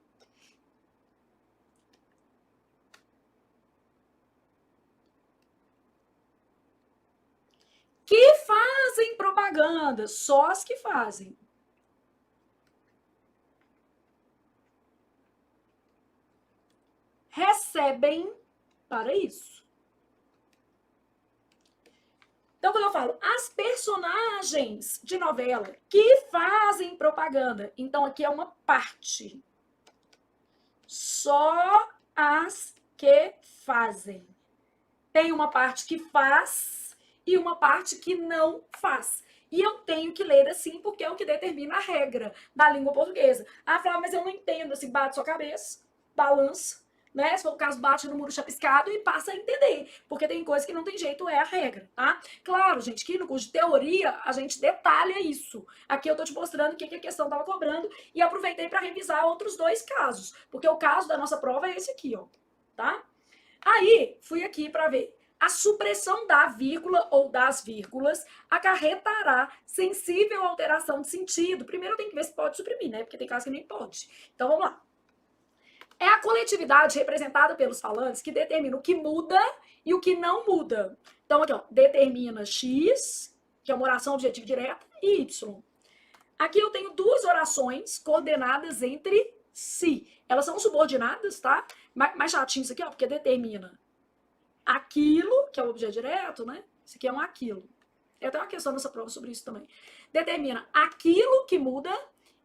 Que fazem propaganda, só as que fazem. Recebem para isso. Então, quando eu falo as personagens de novela que fazem propaganda, então aqui é uma parte. Só as que fazem. Tem uma parte que faz e uma parte que não faz. E eu tenho que ler assim porque é o que determina a regra da língua portuguesa. Ah, Flávia, mas eu não entendo. Assim, bate sua cabeça, balança, né? Se for o caso, bate no muro chapiscado e passa a entender. Porque tem coisa que não tem jeito, é a regra, tá? Claro, gente, que no curso de teoria a gente detalha isso. Aqui eu tô te mostrando o que a questão tava cobrando e aproveitei para revisar outros dois casos. Porque o caso da nossa prova é esse aqui, ó, tá? Aí, fui aqui para ver. A supressão da vírgula ou das vírgulas acarretará sensível alteração de sentido. Primeiro eu tenho que ver se pode suprimir, né? Porque tem casos que nem pode. Então vamos lá. É a coletividade representada pelos falantes que determina o que muda e o que não muda. Então aqui, ó, determina X, que é uma oração objetiva direta, e Y. Aqui eu tenho duas orações coordenadas entre si. Elas são subordinadas, tá? Mais chatinho isso aqui, ó, porque determina aquilo, que é o objeto direto, né? Isso aqui é um aquilo. Tem até uma questão nessa prova sobre isso também. Determina aquilo que muda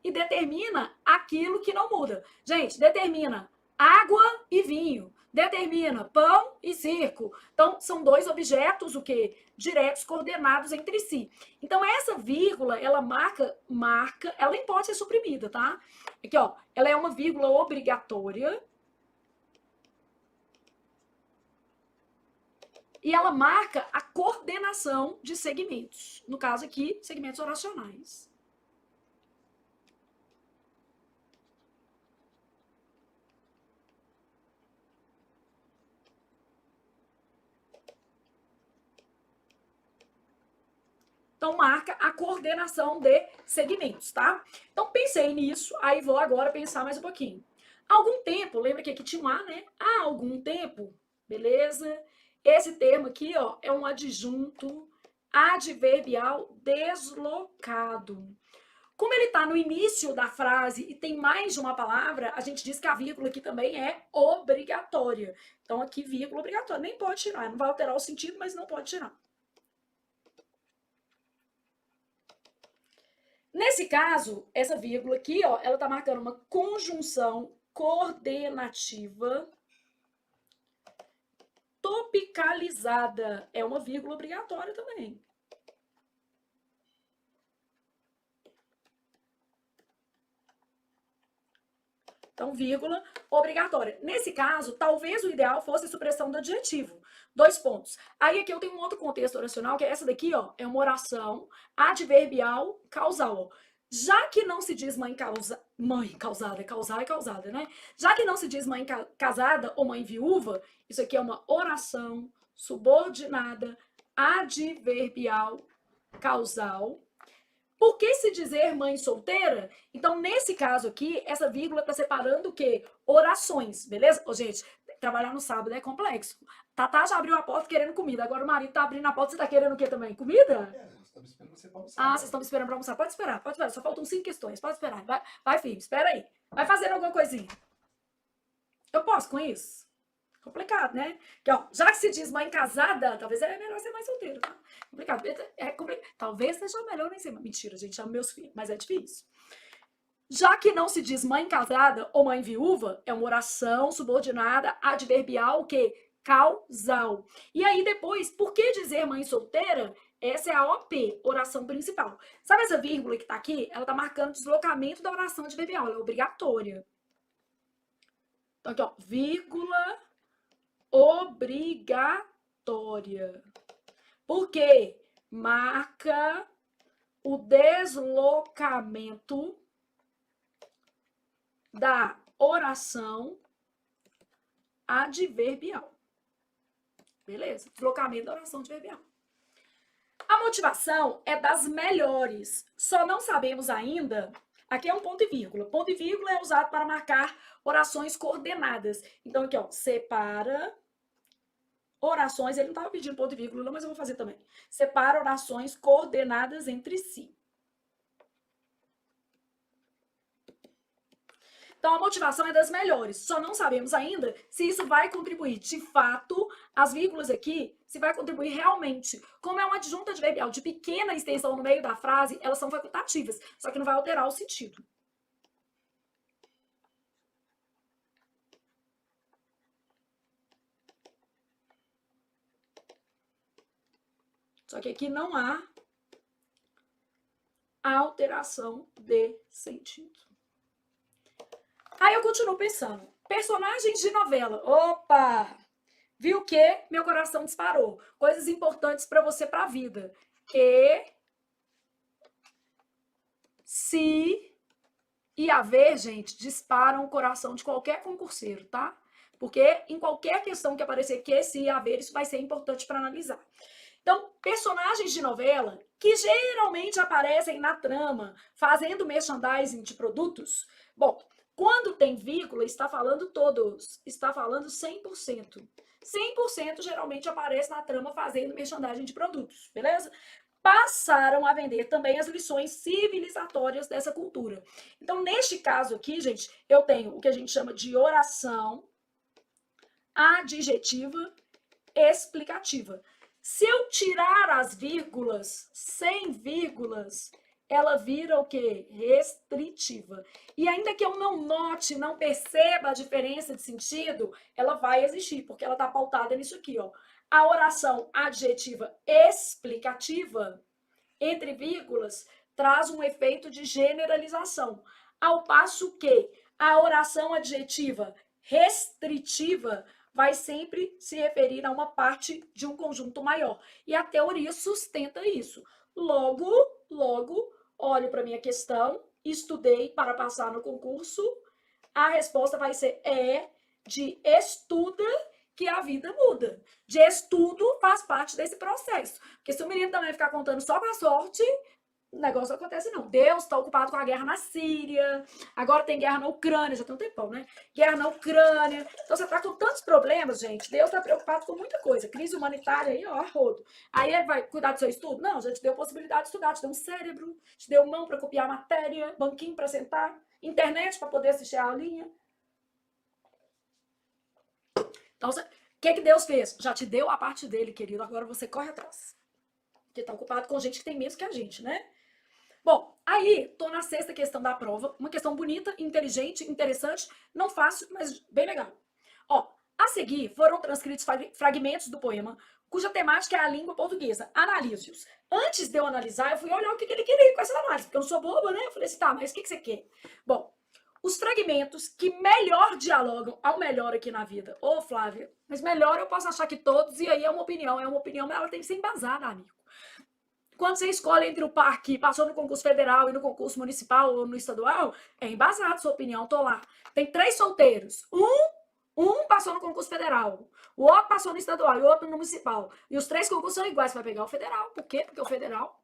e determina aquilo que não muda. Gente, determina água e vinho. Determina pão e circo. Então, são dois objetos, o quê? Diretos, coordenados entre si. Então, essa vírgula, ela marca, ela nem pode ser suprimida, tá? Aqui, ó, ela é uma vírgula obrigatória. E ela marca a coordenação de segmentos. No caso aqui, segmentos oracionais. Então, marca a coordenação de segmentos, tá? Então, pensei nisso, aí vou agora pensar mais um pouquinho. Há algum tempo, lembra que aqui tinha um A, né? Há algum tempo, beleza? Esse termo aqui, ó, é um adjunto adverbial deslocado. Como ele está no início da frase e tem mais de uma palavra, a gente diz que a vírgula aqui também é obrigatória. Então, aqui, vírgula obrigatória. Nem pode tirar, não vai alterar o sentido, mas não pode tirar. Nesse caso, essa vírgula aqui, ó, ela está marcando uma conjunção coordenativa topicalizada. É uma vírgula obrigatória também. Então, vírgula obrigatória. Nesse caso, talvez o ideal fosse a supressão do adjetivo. 2 pontos. Aí aqui eu tenho um outro contexto oracional, que é essa daqui, ó, é uma oração adverbial causal, ó. Já que não se diz mãe causada, causar é causada, né? Já que não se diz mãe casada ou mãe viúva, isso aqui é uma oração subordinada adverbial causal. Por que se dizer mãe solteira? Então, nesse caso aqui, essa vírgula está separando o quê? Orações, beleza? Ô, gente, trabalhar no sábado é complexo. Tatá já abriu a porta querendo comida. Agora o marido tá abrindo a porta, você tá querendo o quê também? Comida?
Estamos esperando você pra almoçar.
Ah, vocês estão me esperando pra almoçar. Pode esperar, pode esperar. Só faltam 5 questões. Pode esperar. Vai, filho, espera aí. Vai fazendo alguma coisinha. Eu posso com isso? Complicado, né? Que, ó, já que se diz mãe casada, talvez é melhor ser mãe solteira, tá? Complicado. Talvez seja melhor nem ser. Mentira, gente, amo meus filhos, mas é difícil. Já que não se diz mãe casada ou mãe viúva, é uma oração subordinada adverbial que causal. E aí depois, por que dizer mãe solteira? Essa é a OP, oração principal. Sabe essa vírgula que tá aqui? Ela tá marcando o deslocamento da oração adverbial, ela é obrigatória. Então aqui, ó, vírgula obrigatória. Por quê? Marca o deslocamento da oração adverbial. Beleza? Deslocamento da oração adverbial. A motivação é das melhores. Só não sabemos ainda. Aqui é um ponto e vírgula. Ponto e vírgula é usado para marcar orações coordenadas. Então, aqui, ó, separa orações. Ele não estava pedindo ponto e vírgula, não, mas eu vou fazer também. Separa orações coordenadas entre si. Então, a motivação é das melhores. Só não sabemos ainda se isso vai contribuir. De fato, as vírgulas aqui, se vai contribuir realmente. Como é uma adjunta adverbial de pequena extensão no meio da frase, elas são facultativas, só que não vai alterar o sentido. Só que aqui não há alteração de sentido. Aí eu continuo pensando. Personagens de novela. Opa! Viu o que? Meu coração disparou. Coisas importantes para você para a vida. Que, se e haver, gente, disparam o coração de qualquer concurseiro, tá? Porque em qualquer questão que aparecer que, se e haver, isso vai ser importante para analisar. Então, personagens de novela que geralmente aparecem na trama, fazendo merchandising de produtos. Bom, quando tem vírgula, está falando todos, está falando 100%. 100% geralmente aparece na trama fazendo merchandising de produtos, beleza? Passaram a vender também as lições civilizatórias dessa cultura. Então, neste caso aqui, gente, eu tenho o que a gente chama de oração adjetiva explicativa. Se eu tirar as vírgulas, sem vírgulas, ela vira o quê? Restritiva. E ainda que eu não note, não perceba a diferença de sentido, ela vai existir, porque ela está pautada nisso aqui, ó. A oração adjetiva explicativa, entre vírgulas, traz um efeito de generalização, ao passo que a oração adjetiva restritiva vai sempre se referir a uma parte de um conjunto maior. E a teoria sustenta isso. Logo, olho para a minha questão, estudei para passar no concurso, a resposta vai ser de estuda que a vida muda. De estudo faz parte desse processo. Porque se o menino também ficar contando só com a sorte, o negócio não acontece não. Deus está ocupado com a guerra na Síria, agora tem guerra na Ucrânia, já tem um tempão, né? Guerra na Ucrânia. Então você tá com tantos problemas, gente. Deus está preocupado com muita coisa. Crise humanitária aí, ó, a rodo. Aí ele vai cuidar do seu estudo? Não, já te deu possibilidade de estudar, te deu um cérebro, te deu mão para copiar matéria, banquinho para sentar, internet para poder assistir a aulinha. Então, o que Deus fez? Já te deu a parte dele, querido. Agora você corre atrás. Porque está ocupado com gente que tem menos que a gente, né? Bom, aí tô na sexta questão da prova. Uma questão bonita, inteligente, interessante. Não fácil, mas bem legal. Ó, a seguir foram transcritos fragmentos do poema cuja temática é a língua portuguesa. Analise-os. Antes de eu analisar, eu fui olhar o que ele queria com essa análise, porque eu não sou boba, né? Eu falei assim, tá, mas o que você quer? Bom, os fragmentos que melhor dialogam ao melhor aqui na vida. Ô, Flávia, mas melhor eu posso achar que todos, e aí é uma opinião, mas ela tem que ser embasada, amigo. Quando você escolhe entre o par que passou no concurso federal e no concurso municipal ou no estadual, é embasado sua opinião, tô lá. Tem 3 solteiros. Um passou no concurso federal, o outro passou no estadual e o outro no municipal. E os 3 concursos são iguais, você vai pegar o federal. Por quê? Porque o federal.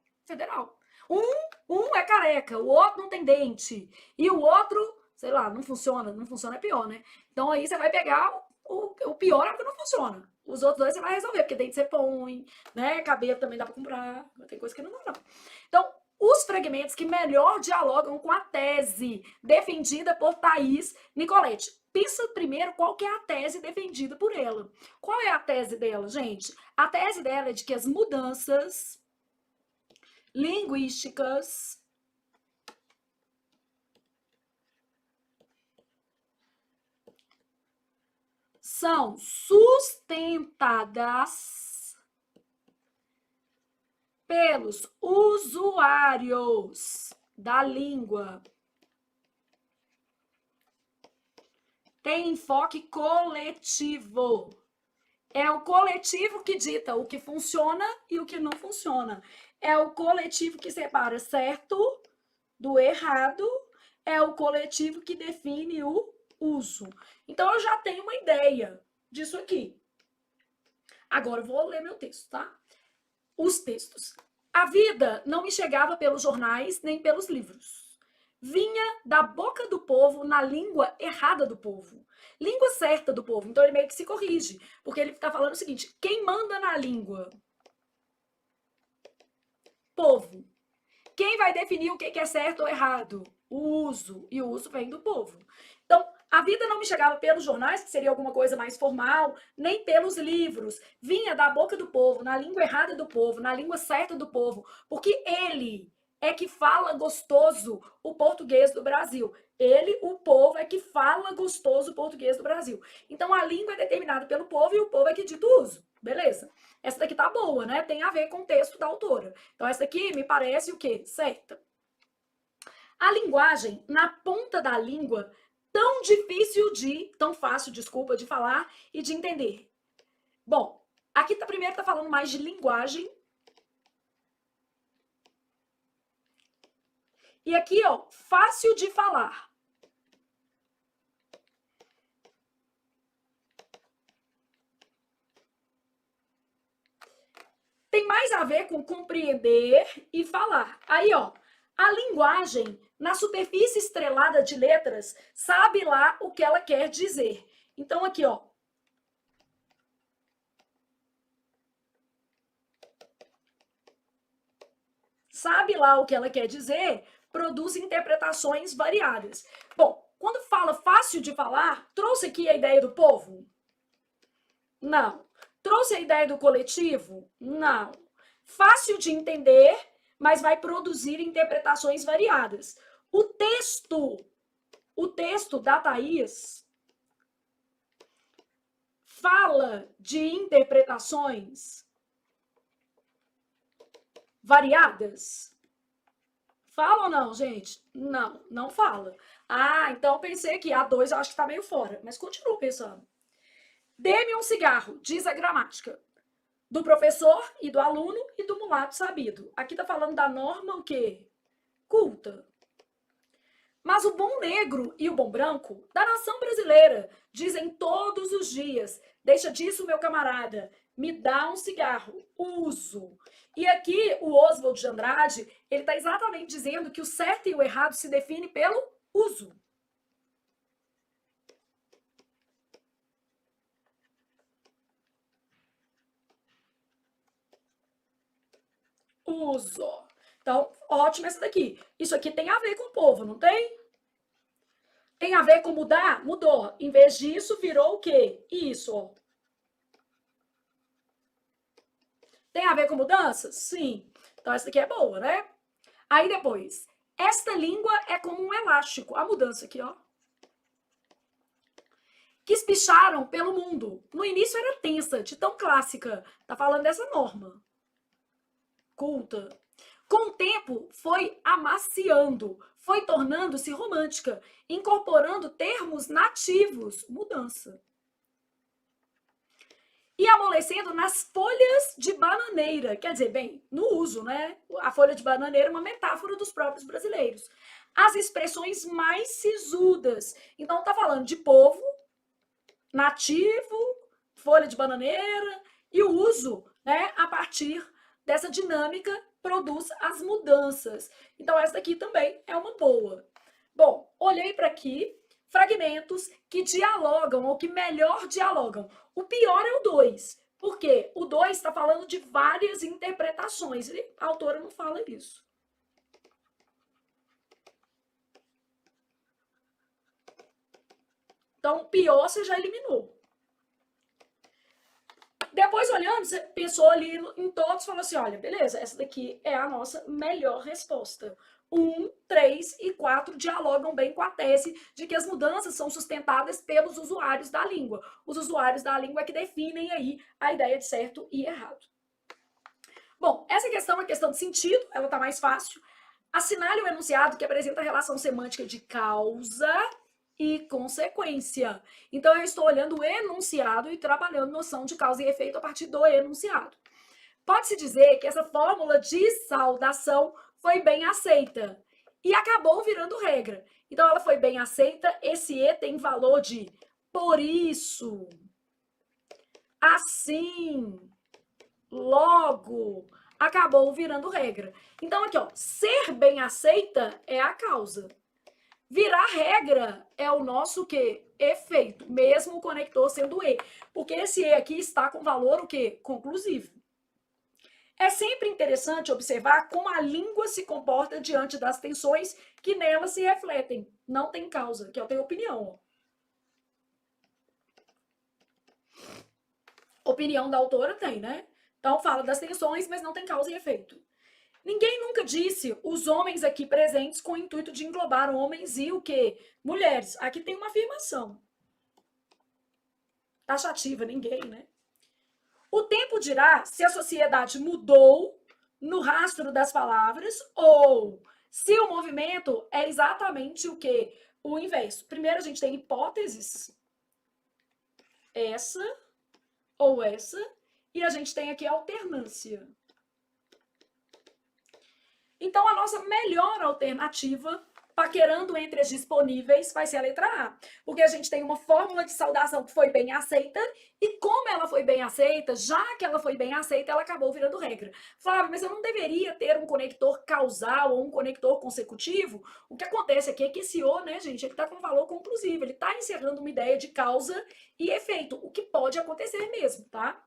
Um é careca, o outro não tem dente. E o outro, sei lá, não funciona é pior, né? Então aí você vai pegar o pior é o que não funciona. Os outros 2 você vai resolver, porque dente você põe, né? Cabelo também dá pra comprar, tem coisa que não dá, não. Então, os fragmentos que melhor dialogam com a tese defendida por Thaís Nicoletti. Pensa primeiro qual que é a tese defendida por ela. Qual é a tese dela, gente? A tese dela é de que as mudanças linguísticas são sustentadas pelos usuários da língua. Tem enfoque coletivo. É o coletivo que dita o que funciona e o que não funciona. É o coletivo que separa certo do errado. É o coletivo que define o uso. Então, eu já tenho uma ideia disso aqui. Agora, eu vou ler meu texto, tá? Os textos. A vida não me chegava pelos jornais nem pelos livros. Vinha da boca do povo na língua errada do povo. Língua certa do povo. Então ele meio que se corrige, porque ele está falando o seguinte: quem manda na língua? Povo. Quem vai definir o que é certo ou errado? O uso. E o uso vem do povo. Então, a vida não me chegava pelos jornais, que seria alguma coisa mais formal, nem pelos livros. Vinha da boca do povo, na língua errada do povo, na língua certa do povo, porque ele é que fala gostoso o português do Brasil. Ele, o povo, é que fala gostoso o português do Brasil. Então, a língua é determinada pelo povo e o povo é que dita o uso. Beleza? Essa daqui tá boa, né? Tem a ver com o texto da autora. Então, essa daqui me parece o quê? Certa. A linguagem, na ponta da língua, tão fácil, desculpa, de falar e de entender. Bom, aqui primeiro tá falando mais de linguagem. E aqui, ó, fácil de falar. Tem mais a ver com compreender e falar. Aí, ó, a linguagem, na superfície estrelada de letras, sabe lá o que ela quer dizer. Então, aqui, ó. Sabe lá o que ela quer dizer, produz interpretações variadas. Bom, quando fala fácil de falar, trouxe aqui a ideia do povo? Não. Trouxe a ideia do coletivo? Não. Fácil de entender, mas vai produzir interpretações variadas. O texto da Thaís fala de interpretações variadas? Fala ou não, gente? Não, não fala. Ah, então pensei que a 2 eu acho que tá meio fora, mas continuo pensando. Dê-me um cigarro, diz a gramática. Do professor e do aluno e do mulato sabido. Aqui tá falando da norma o quê? Culta. Mas o bom negro e o bom branco da nação brasileira dizem todos os dias: deixa disso, meu camarada, me dá um cigarro, uso. E aqui o Oswald de Andrade, ele está exatamente dizendo que o certo e o errado se define pelo uso. Uso. Então, ótimo essa daqui. Isso aqui tem a ver com o povo, não tem? Tem a ver com mudar? Mudou. Em vez disso, virou o quê? Isso, ó. Tem a ver com mudança? Sim. Então, essa daqui é boa, né? Aí depois, esta língua é como um elástico. A mudança aqui, ó. Que espicharam pelo mundo. No início era tensa, de tão clássica. Tá falando dessa norma. Culta. Com o tempo, foi amaciando, foi tornando-se romântica, incorporando termos nativos. Mudança. E amolecendo nas folhas de bananeira. Quer dizer, bem, no uso, né? A folha de bananeira é uma metáfora dos próprios brasileiros. As expressões mais sisudas. Então, tá falando de povo, nativo, folha de bananeira, e o uso, né, a partir dessa dinâmica, produz as mudanças. Então, essa daqui também é uma boa. Bom, olhei para aqui, fragmentos que dialogam, ou que melhor dialogam. O pior é o 2, porque o 2 está falando de várias interpretações, e a autora não fala isso. Então, o pior você já eliminou. Depois, olhando, você pensou ali em todos e falou assim, olha, beleza, essa daqui é a nossa melhor resposta. 1, 3 e 4 dialogam bem com a tese de que as mudanças são sustentadas pelos usuários da língua. Os usuários da língua é que definem aí a ideia de certo e errado. Bom, essa questão é uma questão de sentido, ela está mais fácil. Assinale o enunciado que apresenta a relação semântica de causa e consequência. Então, eu estou olhando o enunciado e trabalhando noção de causa e efeito a partir do enunciado. Pode-se dizer que essa fórmula de saudação foi bem aceita e acabou virando regra. Então, ela foi bem aceita, esse E tem valor de por isso, assim, logo, acabou virando regra. Então, aqui, ó, ser bem aceita é a causa. Virar regra é o nosso quê? Efeito, mesmo o conector sendo E. Porque esse E aqui está com valor o quê? Conclusivo. É sempre interessante observar como a língua se comporta diante das tensões que nela se refletem. Não tem causa, que eu tenho opinião. Opinião da autora tem, né? Então fala das tensões, mas não tem causa e efeito. Ninguém nunca disse os homens aqui presentes com o intuito de englobar homens e o quê? Mulheres. Aqui tem uma afirmação. Taxativa, ninguém, né? O tempo dirá se a sociedade mudou no rastro das palavras ou se o movimento é exatamente o quê? O inverso. Primeiro a gente tem hipóteses, essa ou essa, e a gente tem aqui alternância. Então, a nossa melhor alternativa, paquerando entre as disponíveis, vai ser a letra A. Porque a gente tem uma fórmula de saudação que foi bem aceita, e como ela foi bem aceita, já que ela foi bem aceita, ela acabou virando regra. Flávio, mas eu não deveria ter um conector causal ou um conector consecutivo? O que acontece aqui é que esse O, né, gente, ele está com valor conclusivo, ele está encerrando uma ideia de causa e efeito, o que pode acontecer mesmo, tá?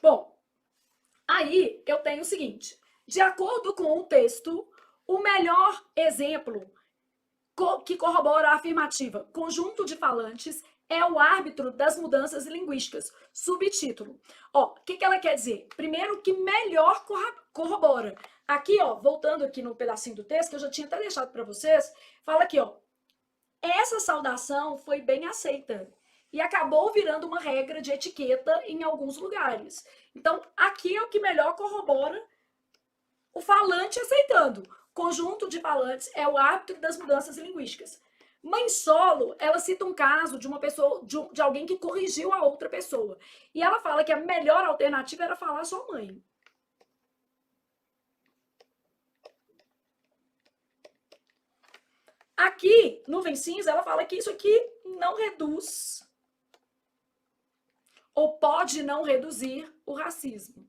Bom, aí eu tenho o seguinte. De acordo com o texto, o melhor exemplo que corrobora a afirmativa conjunto de falantes é o árbitro das mudanças linguísticas. Subtítulo. Ó, o que ela quer dizer? Primeiro, que melhor corrobora. Aqui, ó, voltando aqui no pedacinho do texto, que eu já tinha até deixado para vocês, fala aqui, ó. Essa saudação foi bem aceita e acabou virando uma regra de etiqueta em alguns lugares. Então, aqui é o que melhor corrobora o falante aceitando. Conjunto de falantes é o árbitro das mudanças linguísticas. Mãe solo, ela cita um caso de uma pessoa, de alguém que corrigiu a outra pessoa. E ela fala que a melhor alternativa era falar só mãe. Aqui, nuvem cinza, ela fala que isso aqui não reduz ou pode não reduzir o racismo.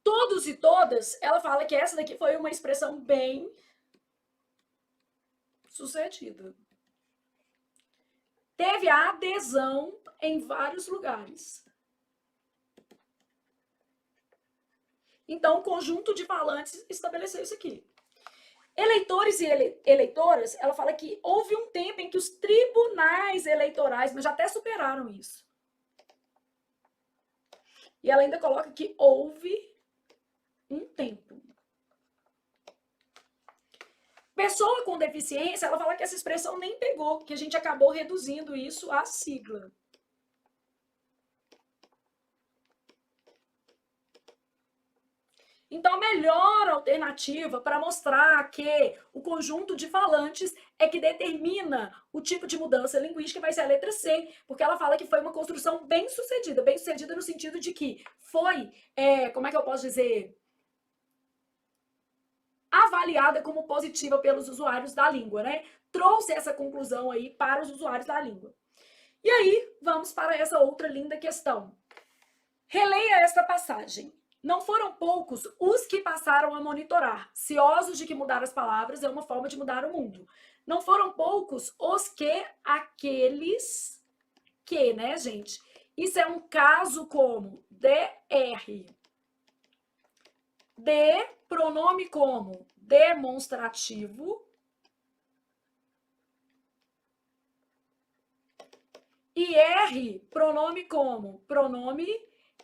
Todos e todas, ela fala que essa daqui foi uma expressão bem sucedida. Teve a adesão em vários lugares. Então, o conjunto de falantes estabeleceu isso aqui. Eleitores e eleitoras, ela fala que houve um tempo em que os tribunais eleitorais, mas já até superaram isso. E ela ainda coloca que houve um tempo. Pessoa com deficiência, ela fala que essa expressão nem pegou, que a gente acabou reduzindo isso à sigla. Então, a melhor alternativa para mostrar que o conjunto de falantes é que determina o tipo de mudança linguística vai ser a letra C, porque ela fala que foi uma construção bem sucedida no sentido de que foi, como é que eu posso dizer, avaliada como positiva pelos usuários da língua, né? Trouxe essa conclusão aí para os usuários da língua. E aí, vamos para essa outra linda questão. Releia esta passagem. Não foram poucos os que passaram a monitorar, ciosos de que mudar as palavras é uma forma de mudar o mundo. Não foram poucos os que, aqueles que, né, gente? Isso é um caso como DR. D, pronome como demonstrativo. E R, pronome como pronome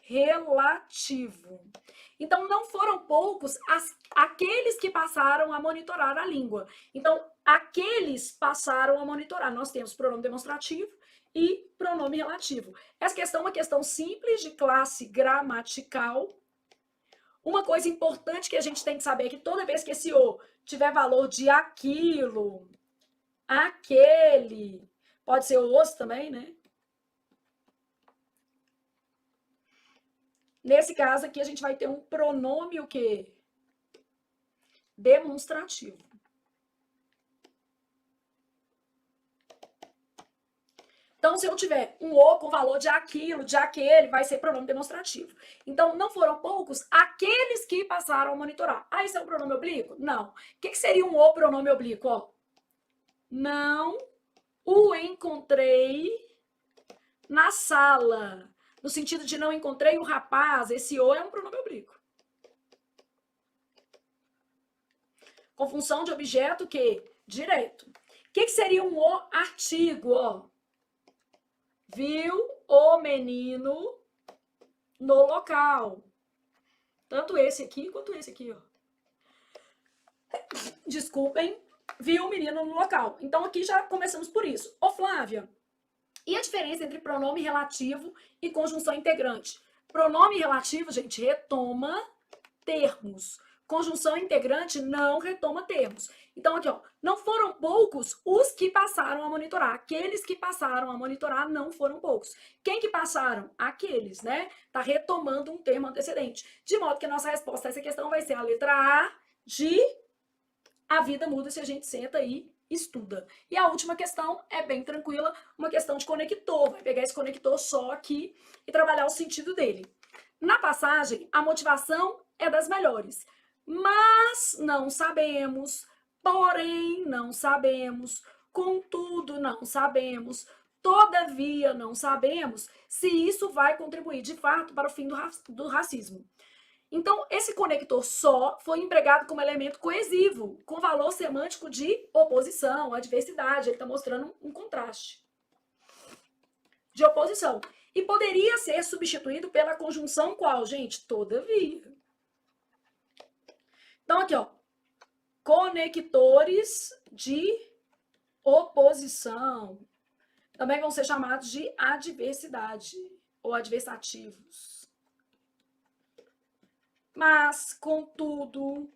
relativo. Então, não foram poucos aqueles que passaram a monitorar a língua. Então, aqueles passaram a monitorar. Nós temos pronome demonstrativo e pronome relativo. Essa questão é uma questão simples de classe gramatical. Uma coisa importante que a gente tem que saber é que toda vez que esse o tiver valor de aquilo, aquele, pode ser o os também, né? Nesse caso aqui, a gente vai ter um pronome o quê? Demonstrativo. Então, se eu tiver um o com valor de aquilo, de aquele, vai ser pronome demonstrativo. Então, não foram poucos aqueles que passaram a monitorar. Ah, isso é um pronome oblíquo? Não. O que seria um o pronome oblíquo? Ó, não o encontrei na sala. No sentido de não encontrei o rapaz, esse o é um pronome oblíquo. Com função de objeto que? Direto. O que seria um o artigo? Ó, viu o menino no local. Tanto esse aqui quanto esse aqui, ó. Desculpem, viu o menino no local. Então, aqui já começamos por isso. Ô, Flávia, e a diferença entre pronome relativo e conjunção integrante? Pronome relativo, gente, retoma termos. Conjunção integrante não retoma termos. Então, aqui, ó, não foram poucos os que passaram a monitorar. Aqueles que passaram a monitorar não foram poucos. Quem que passaram? Aqueles, né? Tá retomando um termo antecedente. De modo que a nossa resposta a essa questão vai ser a letra A de a vida muda se a gente senta e estuda. E a última questão é bem tranquila, uma questão de conector. Vai pegar esse conector só aqui e trabalhar o sentido dele. Na passagem, a motivação é das melhores. Mas não sabemos, porém não sabemos, contudo não sabemos, todavia não sabemos se isso vai contribuir de fato para o fim do racismo. Então, esse conector só foi empregado como elemento coesivo, com valor semântico de oposição, adversidade. Ele está mostrando um contraste de oposição. E poderia ser substituído pela conjunção qual, gente? Todavia. Então, aqui, ó. Conectores de oposição. Também vão ser chamados de adversidade ou adversativos. Mas, contudo,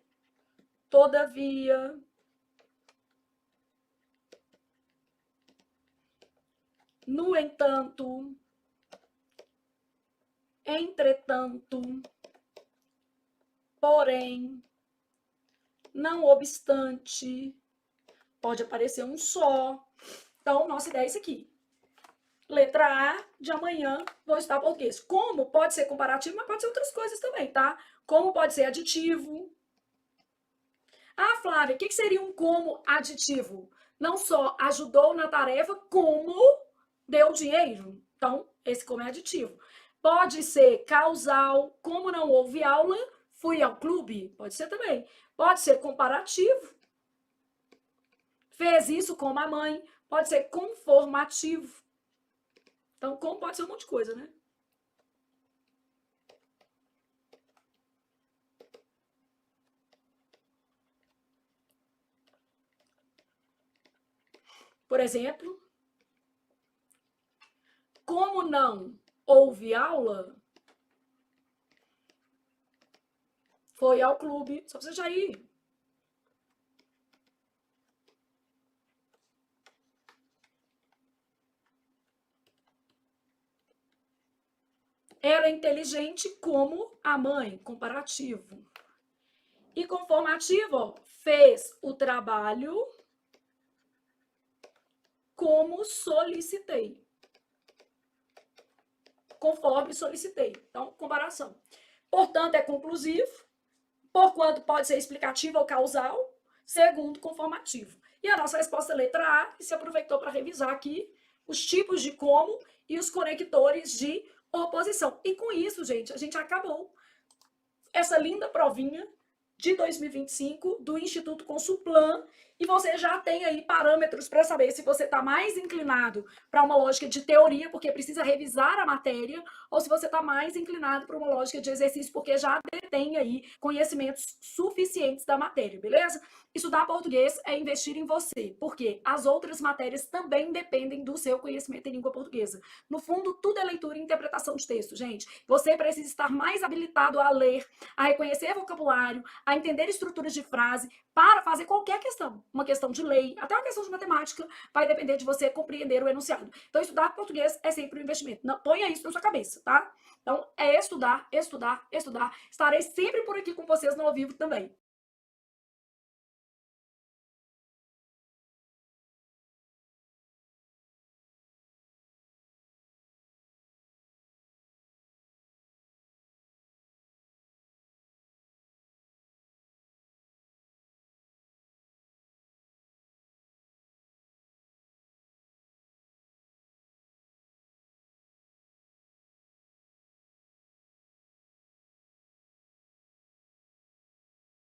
todavia, no entanto, entretanto, porém, não obstante, pode aparecer um só. Então, nossa ideia é isso aqui. Letra A de amanhã, vou estudar português. Como pode ser comparativo, mas pode ser outras coisas também, tá? Como pode ser aditivo. Ah, Flávia, o que seria um como aditivo? Não só ajudou na tarefa, como deu dinheiro. Então, esse como é aditivo. Pode ser causal, como não houve aula, fui ao clube. Pode ser também. Pode ser comparativo. Fez isso como a mãe. Pode ser conformativo. Então, como pode ser um monte de coisa, né? Por exemplo, como não houve aula, foi ao clube. Só você já ir. Era inteligente como a mãe, comparativo. E conformativo, ó, fez o trabalho como solicitei. Conforme solicitei. Então, comparação. Portanto, é conclusivo, porquanto pode ser explicativo ou causal, segundo, conformativo. E a nossa resposta é letra A, e se aproveitou para revisar aqui os tipos de como e os conectores de oposição. E com isso, gente, a gente acabou essa linda provinha de 2025 do Instituto Consulplan, e você já tem aí parâmetros para saber se você está mais inclinado para uma lógica de teoria, porque precisa revisar a matéria, ou se você está mais inclinado para uma lógica de exercício, porque já detém aí conhecimentos suficientes da matéria, beleza? Estudar português é investir em você, porque as outras matérias também dependem do seu conhecimento em língua portuguesa. No fundo, tudo é leitura e interpretação de texto, gente. Você precisa estar mais habilitado a ler, a reconhecer vocabulário, a entender estruturas de frase para fazer qualquer questão. Uma questão de lei, até uma questão de matemática, vai depender de você compreender o enunciado. Então, estudar português é sempre um investimento. Não, ponha isso na sua cabeça, tá? Então, é estudar, estudar, estudar. Estarei sempre por aqui com vocês no ao vivo também.